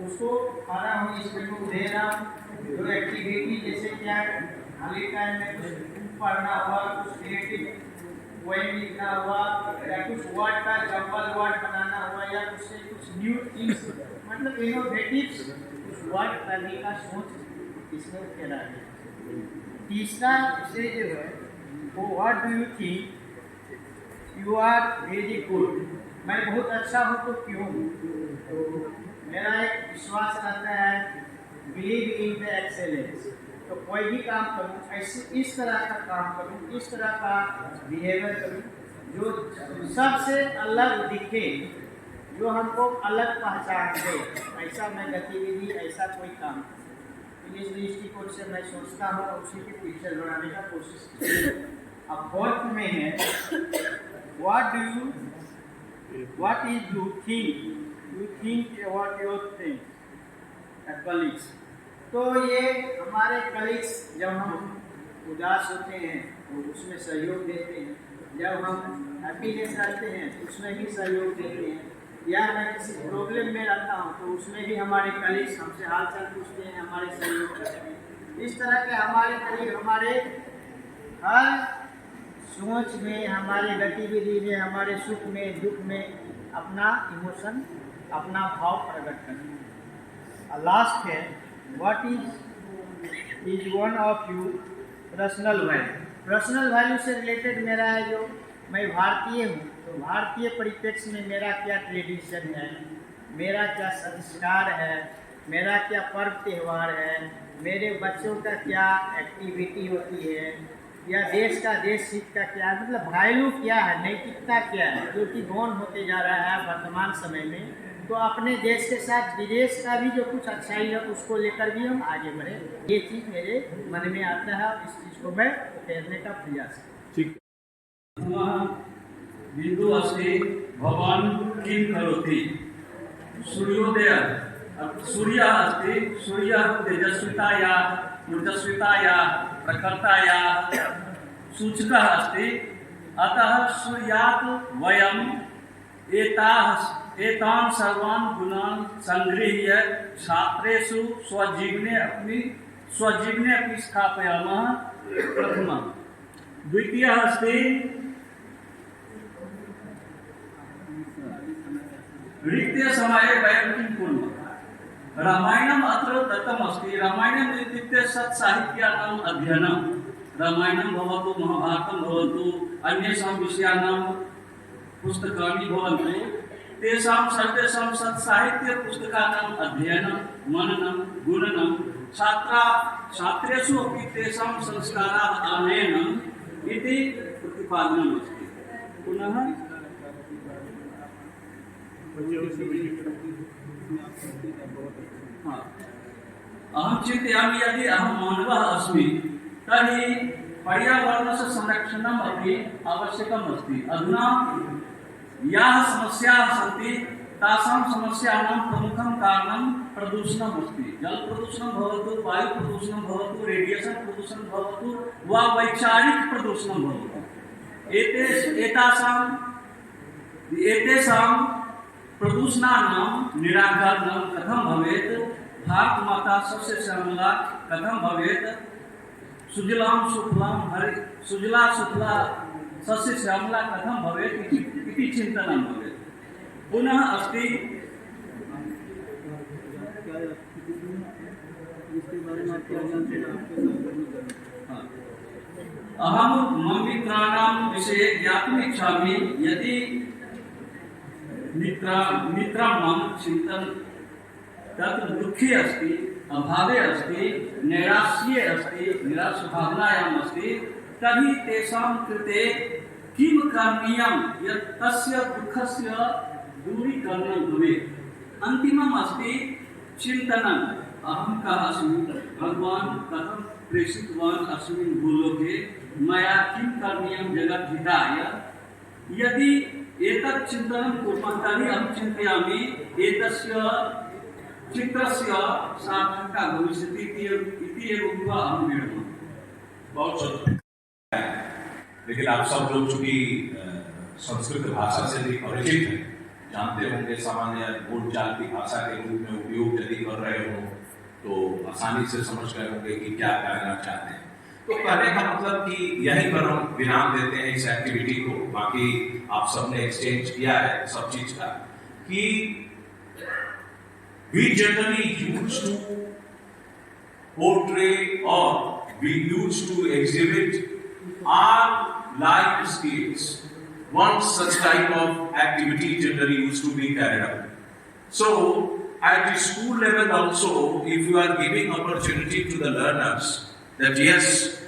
उसको खड़ा हूँ इसमें को दे रहा हूँ। जो एक्टिविटी जैसे क्या खाली टाइम में कुछ पढ़ना हुआ, कुछ क्रिएटिव पोएम लिखना हुआ या कुछ वर्ड का जंबल वर्ड बनाना हुआ या कुछ न्यू थिंग्स मतलब इनोवेटिव कुछ वर्ड करने का सोच इसमें करा है। तीसरा से जो है वो what do you think you are very good, मैं बहुत अच्छा हूँ तो क्यों हूँ। तो मेरा एक विश्वास रहता है बिलीव इन द एक्सेलेंस, तो कोई भी काम करूँ ऐसे इस तरह का काम करूँ, इस तरह का बिहेवियर करूँ जो सबसे अलग दिखे, जो हमको अलग पहचान दे, ऐसा मैं गतिविधि ऐसा कोई काम इस दृष्टिकोण से मैं सोचता हूँ और उसी के पीछे दौड़ाने का कोशिश की। अब फोर्थ में है what is you think about your thing colleagues. तो ये हमारे कलीग्स जब हम उदास होते हैं तो उसमें सहयोग देते हैं, जब हम हैप्पीनेस रहते हैं तो उसमें भी सहयोग देते हैं, या मैं किसी प्रॉब्लम में रहता हूँ तो उसमें भी हमारे कलीग्स हमसे हाल चाल पूछते हैं, हमारे सहयोग करते हैं। इस तरह के हमारे कलीग हमारे हर सोच में, हमारे गतिविधि में, हमारे सुख में दुख में अपना इमोशन, अपना भाव प्रकट करते हैं। लास्ट है what is one of you personal value. Personal value से रिलेटेड मेरा है जो मैं भारतीय हूँ तो भारतीय परिप्रेक्ष्य में मेरा क्या ट्रेडिशन है, मेरा क्या संस्कार है, मेरा क्या पर्व त्यौहार है, मेरे बच्चों का क्या एक्टिविटी होती है, या देश का देश हित का क्या है, मतलब वैल्यू क्या है, नैतिकता क्या है, जो कि गौण होते जा रहा है वर्तमान समय में। तो अपने देश के साथ विदेश का भी जो कुछ अच्छाई है उसको लेकर भी हम आगे बढ़े, ये चीज़ मेरे मन में आता है और इस चीज़ को मैं उकेरने का प्रयास ठीक। बिंदु अस्ति भवान किं करोति, सूर्योदय सूर्य अस्ति, सूर्य तेजस्विताया ऊर्जस्विताया प्रखरताया सूचकः अस्ति, अतः सूर्यात् वयम् एतान् सर्वान् गुणान् संगृह्य छात्रेषु स्वजीवने अपि स्थापयामः। प्रथमम्। द्वितीयः अस्ति रिक्ते समये वयं किं कुर्मः। रामायणम् अत्र दत्तम् अस्ति। रामायणम् इत्युक्ते सत्साहित्यानाम् अध्ययनं। रामायणं भवतु, महाभारतं भवतु, अन्येषां विषयाणां पुस्तकानि भवन्तु, तेषां सर्वेषां सत्साहित्यपुस्तकानाम् अध्ययनं, मननं, गुणनं, छात्रेषु अपि तेषां संस्काराः आनयनम् इति प्रतिपादनम् अस्ति। पुनः अहं चिन्तयामि यदि अहं मानवः अस्मि तर्हि पर्यावरणस्य संरक्षणम् अपि आवश्यकम् अस्ति। अधुना याः समस्याः सन्ति तासां समस्यानां प्रमुखं कारणं प्रदूषणम् अस्ति। जलप्रदूषणं भवतु, वायुप्रदूषणं भवतु, रेडिएशन् प्रदूषणं भवतु वा वैचारिक प्रदूषणं भवतु, एतेषां प्रदूषणानां निराकरणं कथं भवेत्, भारत माता सस्यश्यामला कथं भवेत्, सुजलां सुफला सस्यश्यामला कथं भवेत् इति चिन्तनं भवेत्। पुनः अस्ति अहं मम मित्राणां विषये ज्ञातुम् इच्छामि, यदि मित्रमं चिन्तन तत् दुःखे अस्ति, अभावे अस्ति, नैराश्ये अस्ति, निराशभावनायाम् अस्ति, तर्हि तेषां कृते किं करणीयं यत् तस्य दुःखस्य दूरीकरणं भवेत्। अन्तिमम् अस्ति चिन्तनम्, अहं कः अस्मि, भगवान् कथं प्रेषितवान् अस्मिन् भूलोके, मया किं करणीयं जगद्धिताय। यदि एतत् चिन्तनं कुर्मः तर्हि अहं चिन्तयामि एतस्य चित्रस्य सार्थकता भविष्यति इति एव उक्त्वा अहं विरमामि। बहुत सुंदर। लेकिन आप सब लोग चूंकि संस्कृत भाषा से भी परिचित हैं, जानते होंगे, सामान्य बोलचाल की भाषा के रूप में उपयोग यदि कर रहे हो तो आसानी से समझ गए होंगे कि क्या कहना चाहते हैं। तो कहने का मतलब कि यहीं पर हम विराम देते हैं इस एक्टिविटी को। बाकी आप सबने एक्सचेंज किया है सब चीज का कि we generally used to portray or we used to exhibit our life skills. Once such type of activity generally used to be carried out. So at the school level also, if you are giving opportunity to the learners that yes,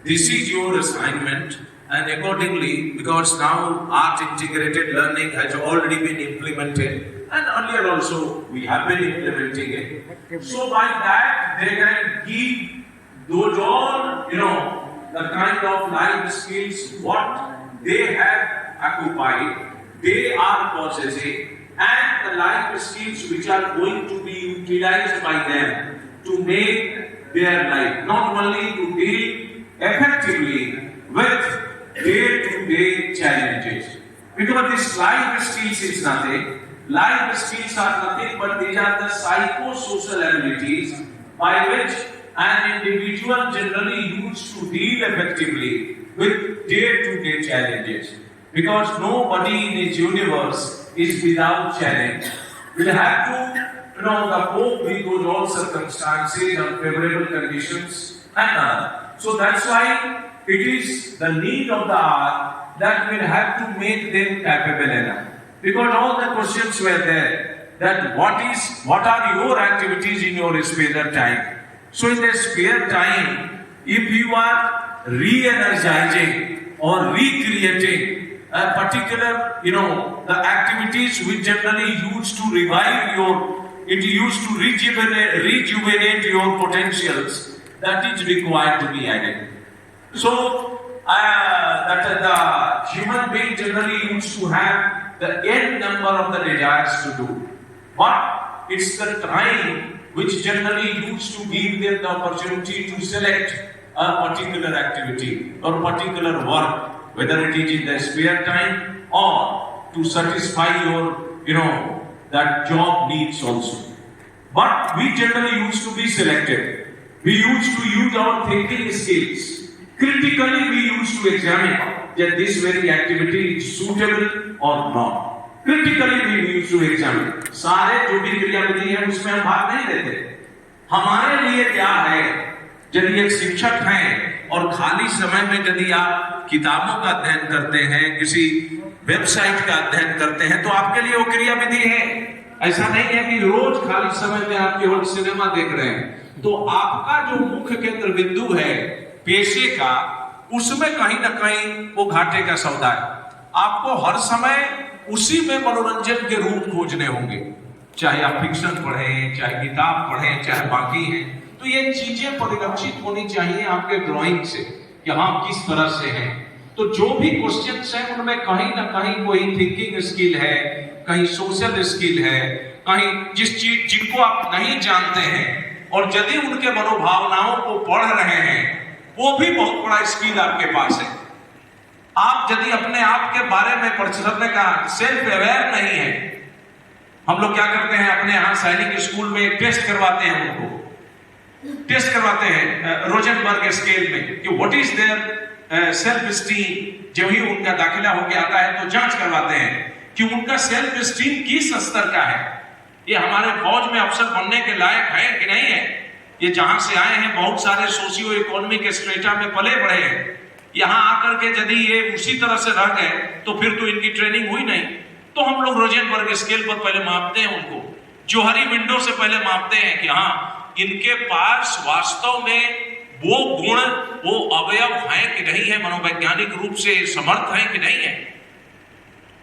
this is your assignment, and accordingly, because now art integrated learning has already been implemented, and earlier also we have been implementing it. So by that they can give those all, the kind of life skills what they have occupied, they are possessing, and the life skills which are going to be utilized by them to make their life, not only to deal effectively with day-to-day challenges. Because this life skills is nothing. Life skills are nothing but these are the psychosocial abilities by which an individual generally used to deal effectively with day-to-day challenges. Because nobody in this universe is without challenge. We'll have to, cope with those all circumstances, unfavorable conditions, and all. So that's why it is the need of the hour that we'll have to make them capable enough. Because all the questions were there, that what are your activities in your spare time? So in the spare time, if you are re-energizing or recreating a particular, the activities which generally used to revive it used to rejuvenate your potentials, that is required to be added. So, that the human being generally used to have the n number of the desires to do. But it's the time which generally used to give them the opportunity to select a particular activity or particular work, whether it is in the spare time or to satisfy your, that job needs also. But we generally used to be selective. We used to use our thinking skills. Critically, we used to examine that this very activity is suitable or not. Critically, we used to examine. सारे जो भी क्रियाविधि है उसमें हम भाग नहीं लेते। हमारे लिए क्या है, यदि एक शिक्षक हैं और खाली समय में यदि आप किताबों का अध्ययन करते हैं, किसी वेबसाइट का अध्ययन करते हैं, तो आपके लिए वो क्रियाविधि है। ऐसा नहीं है कि रोज खाली समय में आप केवल सिनेमा देख रहे हैं। तो आपका जो मुख्य केंद्र बिंदु है पेशे का, उसमें कहीं ना कहीं वो घाटे का सौदा है। आपको हर समय उसी में मनोरंजन के रूप खोजने होंगे, चाहे आप फिक्शन पढ़ें, चाहे किताब पढ़ें, चाहे बाकी हैं। तो ये चीजें परिलक्षित होनी चाहिए आपके ड्राइंग से कि हाँ किस तरह से हैं। तो जो भी क्वेश्चंस हैं उनमें कहीं ना कहीं कोई थिंकिंग स्किल है, कहीं सोशल स्किल है, कहीं जिनको आप नहीं जानते हैं और यदि उनके मनोभावनाओं को पढ़ रहे हैं, वो भी बहुत बड़ा स्किल आपके पास है। आप यदि अपने आप के बारे में पढ़ने का सेल्फ अवेयर नहीं है, हम लोग क्या करते हैं अपने यहाँ सैनिक स्कूल में एक टेस्ट करवाते हैं, उनको टेस्ट करवाते हैं रोजनबर्ग स्केल में कि what is their self esteem. जब ही उनका दाखिला होके आता है तो जांच करवाते हैं कि उनका सेल्फ स्टीम किस स्तर का है, ये हमारे फौज में अफसर बनने के लायक है कि नहीं है। ये जहां से आए हैं बहुत सारे सोशियो इकोनॉमिक स्ट्रेटा में पले बढ़े हैं, यहाँ आकर के यदि ये उसी तरह से रह गए तो फिर तो इनकी ट्रेनिंग हुई नहीं। तो हम लोग रोजेनबर्ग स्केल पर पहले मापते हैं उनको, जोहरी विंडो से पहले मापते हैं कि हाँ इनके पास वास्तव में वो गुण, वो अवयव हैं कि नहीं है, मनोवैज्ञानिक रूप से समर्थ हैं कि नहीं है।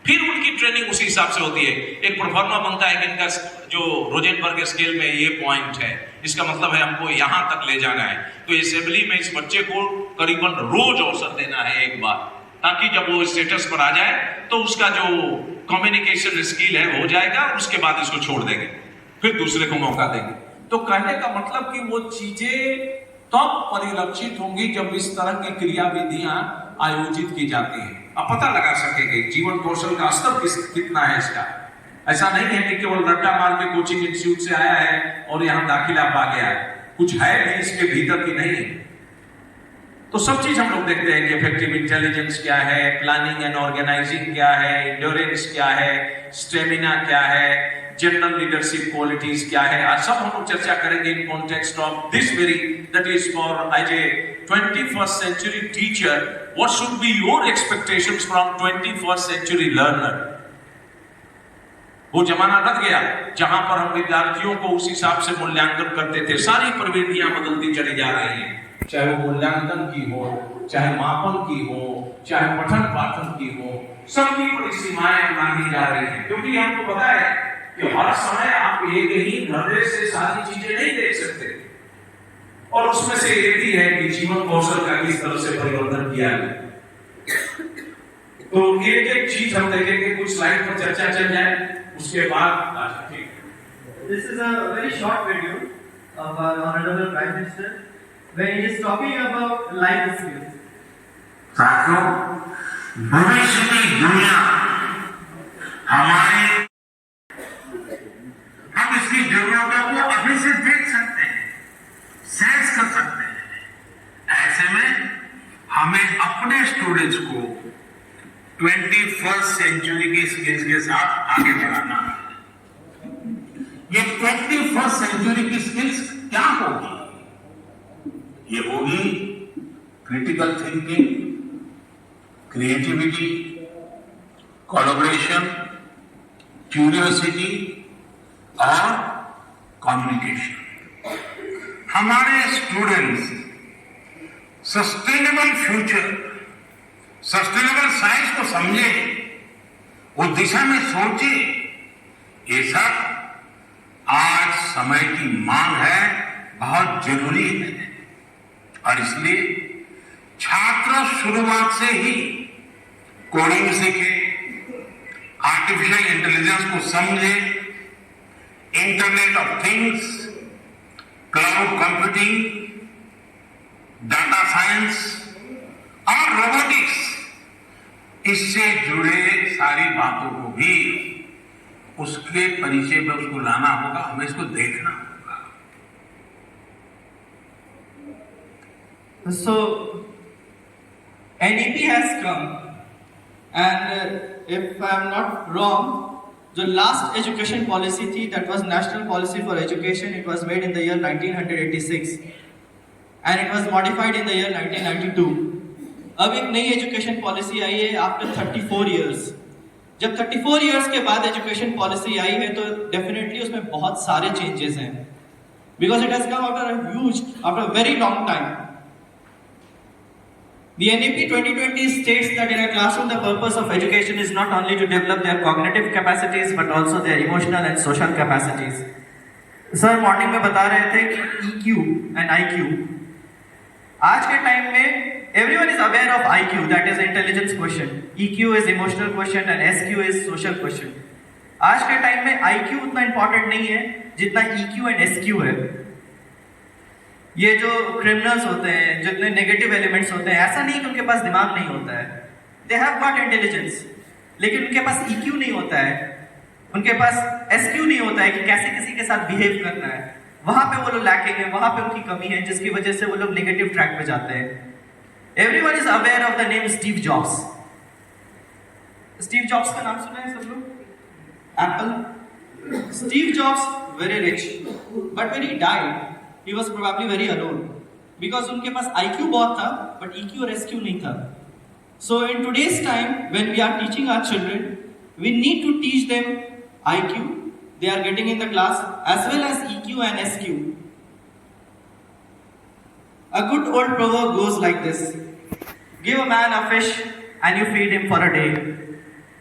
फिर उनकी ट्रेनिंग उसी हिसाब से होती है। एक प्रोफार्मा बनता है कि इनका जो रोजेनबर्ग स्केल में ये पॉइंट है, इसका मतलब है हमको यहां तक ले जाना है। तो असेंबली में इस बच्चे को करीबन रोज अवसर देना है एक बार, ताकि जब वो स्टेटस पर आ जाए तो उसका जो कम्युनिकेशन स्किल है हो जाएगा, और उसके बाद इसको छोड़ देंगे, फिर दूसरे को मौका देंगे। तो कहने का मतलब कि वो चीजें तब परिलक्षित होंगी जब इस तरह की क्रियाविधियां आयोजित की जाती हैं। आप पता लगा सकेंगे जीवन कौशल का स्तर कितना है इसका। ऐसा नहीं है कि केवल रट्टा मार के कोचिंग इंस्टीट्यूट से आया है और यहाँ दाखिला पा गया है, कुछ है भी इसके भीतर की नहीं है। तो सब चीज हम लोग देखते हैं कि इफेक्टिव इंटेलिजेंस क्या है, प्लानिंग एंड ऑर्गेनाइजिंग क्या है, एंड्योरेंस क्या है, स्टेमिना क्या है, जनरल लीडरशिप क्वालिटीज क्या है, आज सब हम लोग चर्चा करेंगे in context of this very, that is for as a 21st century teacher, what should be your expectations from 21st century learner? वो जमाना लग गया जहां पर हम विद्यार्थियों को उस हिसाब से मूल्यांकन करते थे। सारी प्रवृत्तियां बदलती चली जा रही हैं, चाहे वो मूल्यांकन की हो, चाहे मापन की हो, चाहे पठन पाठन की हो, सबकी बड़ी सीमाएं बांधी जा रही हैं। क्योंकि हमको पता है कि हर समय आप एक ही धरने से सारी चीजें नहीं देख सकते, और उसमें से एक भी है कि जीवन कौशल का किस तरह से परिवर्तन किया है। तो एक एक चीज हम देखेंगे, कुछ स्लाइड पर चर्चा चल जाए, उसके बाद This is a very short video of our Honorable Prime Minister when he is talking about life skills. साथियों, भविष्य की दुनिया हमारे, हम इसकी जरूरतों को अभी से देख सकते हैं, सेंस कर सकते हैं। ऐसे में हमें अपने स्टूडेंट्स को 21st सेंचुरी की स्किल्स के साथ आगे बढ़ाना है। ये 21st सेंचुरी की स्किल्स क्या होगी? ये होगी critical thinking, creativity, collaboration, curiosity और कम्युनिकेशन। हमारे students sustainable future, sustainable science को समझे, उस दिशा में सोचे, ये सब आज समय की मांग है, बहुत जरूरी है। और इसलिए छात्र शुरुआत से ही कोडिंग सीखे, आर्टिफिशियल इंटेलिजेंस को समझे, internet of things, cloud computing, data science और रोबोटिक्स, इससे जुड़े सारी बातों को भी उसके परिचय में उसको लाना होगा, हमें इसको देखना होगा। So NEP has come, and if I am not wrong, the last education policy थी, that was National Policy for Education. It was made in the year 1986 and it was modified in the year 1992. अब एक नई education policy आई है after 34 years. जब 34 years के बाद education policy आई है तो डेफिनेटली उसमें बहुत सारे चेंजेस हैं, because it has come after a very long time. The NEP 2020 states that in a classroom the purpose of education is not only to develop their cognitive capacities but also their emotional and social capacities. Sir morning में बता रहे थे कि EQ and IQ, आज के time में everyone is aware of IQ, that is intelligence quotient, EQ is emotional quotient and SQ is social quotient. आज के टाइम में IQ उतना इंपॉर्टेंट नहीं है जितना EQ and SQ है। ये जो क्रिमिनल्स होते हैं, जितने नेगेटिव एलिमेंट्स होते हैं, ऐसा नहीं कि उनके पास दिमाग नहीं होता है, दे हैव गॉट इंटेलिजेंस, लेकिन उनके पास EQ नहीं होता है, उनके पास SQ नहीं होता है कि कैसे किसी के साथ बिहेव करना है। वहां पे वो लोग लैकिंग है, वहां पे उनकी कमी है, जिसकी वजह से वो लोग नेगेटिव ट्रैक पे जाते हैं। Everyone is aware of the name Steve jobs. Steve jobs का नाम सुना है सब लोग? Apple. Steve jobs very rich, but when he died he was probably very alone because उनके पास IQ बहुत था but EQ और SQ नहीं था। So in today's time when we are teaching our children, We need to teach them IQ, they are getting in the class, as well as EQ and SQ. A good old proverb goes like this: give a man a fish and you feed him for a day.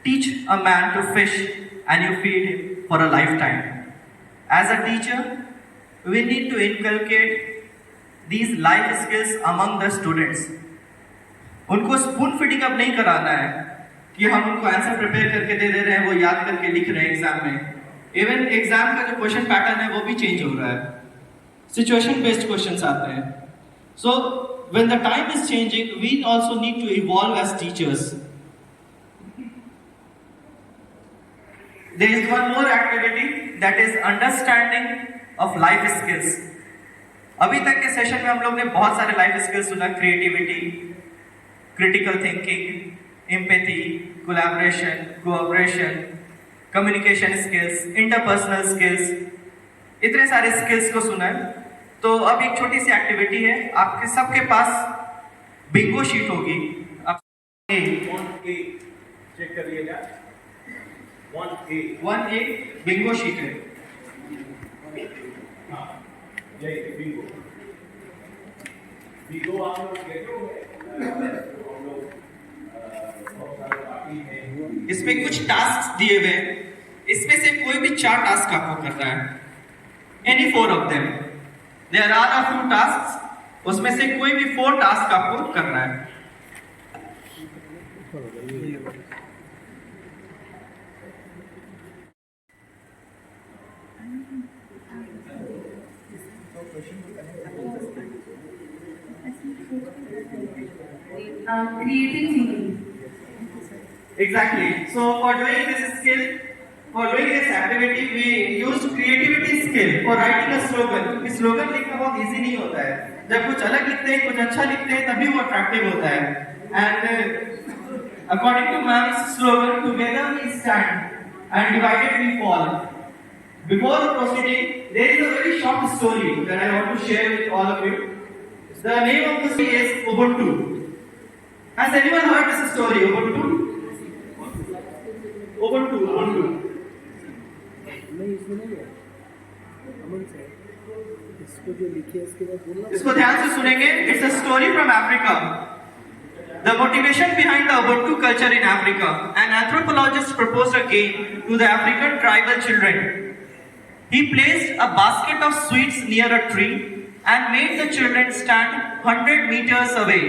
Teach a man to fish and you feed him for a lifetime. As a teacher, we need to inculcate these life skills among the students. उनको spoon feeding अब नहीं कराना है कि हम उनको answer prepare करके दे रहे हैं, वो याद करके लिख रहे हैं एग्जाम में. इवन एग्जाम का जो क्वेश्चन पैटर्न है वो भी चेंज हो रहा है, सिचुएशन बेस्ड क्वेश्चंस आते हैं. So when the time is changing, we also need to evolve as teachers. There is one more activity, that is understanding of life skills. अभी तक के सेशन में हम लोग ने बहुत सारे लाइफ स्किल्स सुना: creativity, critical thinking, empathy, collaboration, cooperation, communication skills, interpersonal skills, इतने सारे स्किल्स को सुना है. तो अब एक छोटी सी एक्टिविटी है, आपके सबके पास बिंगो शीट होगी. आप चेक करिएगा. 1A बिंगो शीट है. बिंगो बिंगो आप लोग देखे होंगे. इसमें कुछ टास्क दिए हुए हैं, इसमें से कोई भी 4 टास्क आपको करना है. Any 4 of them. There are a few task, उसमें से कोई भी 4 टास्क आपको करना है. Creative thinking. Exactly. So for doing this skill, for doing this activity, we used creativity skill for writing a slogan. क्योंकि स्लोगन लिखना बहुत इजी नहीं होता है. जब कुछ अलग लिखते हैं, कुछ अच्छा लिखते हैं, तभी वो अट्रैक्टिव होता है. And according to ma'am's slogan, together we stand and divided we fall. Before proceeding, there is a very short story that I want to share with all of you. The name of the story is Ubuntu. Has anyone heard this story, Ubuntu? Ubuntu. इसको ध्यान से सुनेंगे. It's a story from Africa. The motivation behind the Ubuntu culture in Africa. An anthropologist proposed a game to the African tribal children. He placed a basket of sweets near a tree and made the children stand 100 meters away.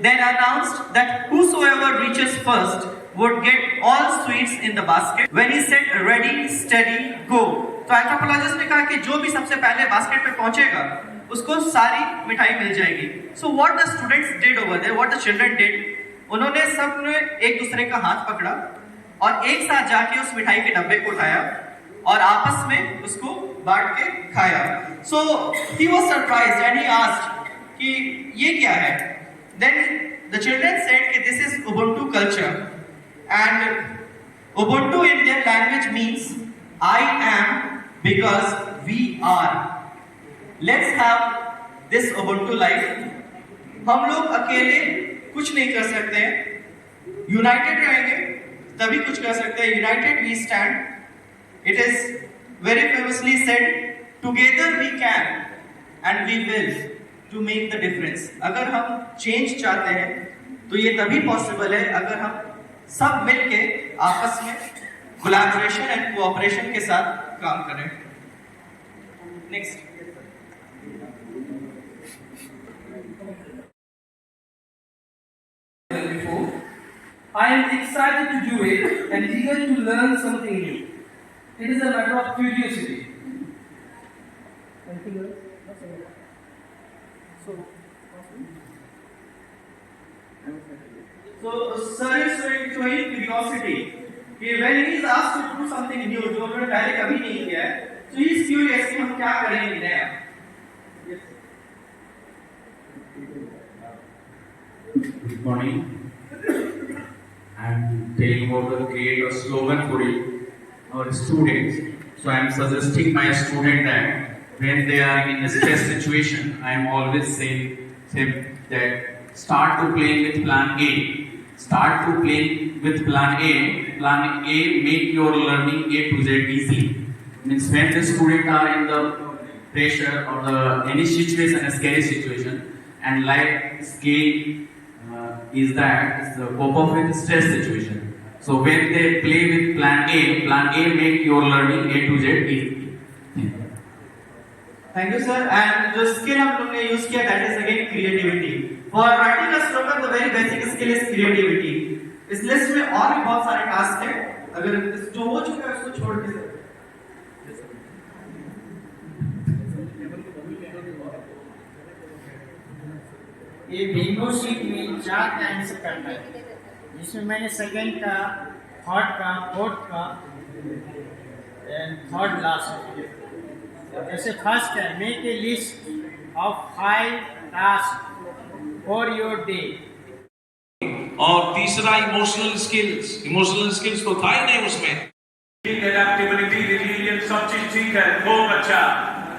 Then announced that whosoever reaches first would get all sweets in the basket. When he said ready, steady, go, तो anthropologist ने कहा कि जो भी सबसे पहले basket पे पहुंचेगा उसको सारी मिठाई मिल जाएगी. So what the students did over there, what the children did, उन्होंने सबने एक दूसरे का हाथ पकड़ा और एक साथ जाके उस मिठाई के डब्बे को उठाया और आपस में उसको बांट के खाया. So he was surprised and he asked कि ये क्या है. Then the children said that this is Ubuntu culture, and Ubuntu in their language means I am because we are. Let's have this Ubuntu life. हम लोग अकेले कुछ नहीं कर सकते हैं, यूनाइटेड रहेंगे तभी कुछ कर सकते हैं. United we stand. It is very famously said, together we can and we will to make the difference. अगर हम चेंज चाहते हैं तो ये तभी पॉसिबल है अगर हम सब मिलके आपस में कोलैबोरेशन एंड कोऑपरेशन के साथ काम करें. Next. I am excited to do it and eager to learn something new. It is a matter of curiosity. Anything else? So sir is showing curiosity. When he is asked to do something new, जो उन्होंने पहले कभी नहीं किया है, so he is curious कि हम क्या करेंगे नया. Good morning. I am telling about to create a slogan for our students. So I am suggesting my student that when they are in a stress situation, I am always saying that start to play with plan A. start to play with plan A. Plan A make your learning A to Z easy. Means when the student are in the pressure or the any situation, a scary situation, and life skill is the cope up with stress situation. So when they play with plan A make your learning A to Z easy. Thank you sir. And जो skill हम लोग ने use किया that is again creativity. For writing a slogan the very basic skill is creativity. इस list में और भी बहुत सारे टास्क हैं, अगर जो हो चुका है उसको छोड़ के सर। ये बिंगो शीट में 4 टाइम्स करना है, जिसमें मैंने सेकंड का, थर्ड का, फोर्थ का एंड थर्ड लास्ट। जैसे फर्स्ट है, make a list of 5 task for your day. और तीसरा इमोशनल स्किल्स तो था ही नहीं उसमें। एडेप्टेबिलिटी, रिजिलियंस सब चीज ठीक है, खूब अच्छा।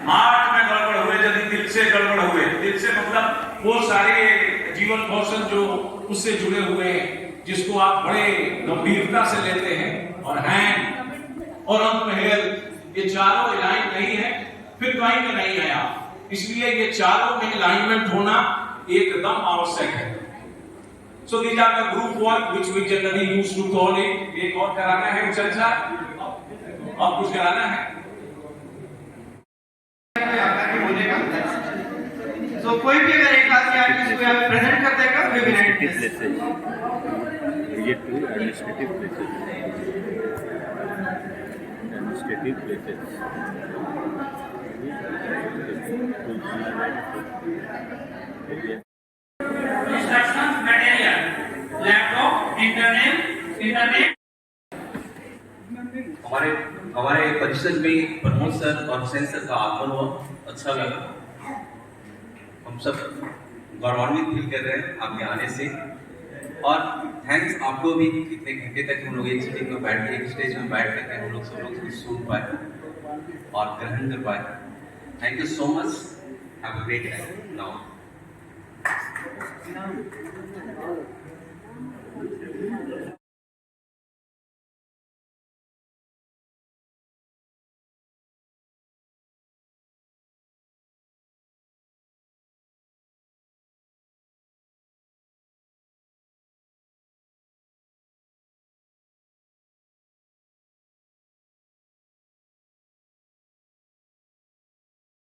हार्ट में गड़बड़ हुए, यदि दिल से गड़बड़ हुए, दिल से मतलब वो सारे जीवन कौशल जो उससे जुड़े हुए हैं, जिसको आप बड़े गंभीरता से लेते हैं, और हैंड और अंत में हेल्थ, ये चारों अलाइन नहीं है, फिर कहीं में नहीं है आप। इसलिए ये चारों में अलाइनमेंट होना एकदम आवश्यक है। So these are the group work which we generally used to call it। एक और कराना है चर्चा, और कुछ कराना है। So कोई भी अगर एक आदमी आके इसको यहाँ पे प्रेजेंट कर देगा, we will end this। ये two administrative places. Instruction material, laptop, internet. हमारे परिषद में प्रमोद सर और सेन सर का आगमन हुआ, अच्छा लगा। हम सब गौरवान्वित फील कर रहे हैं आपके आने से, और थैंक्स आपको भी, कितने घंटे तक हम लोग एक सीटिंग में बैठ के, एक स्टेज में बैठ कर हम लोग सब लोग सुन पाए और ग्रहण कर पाए। Thank you so much, have a great time now.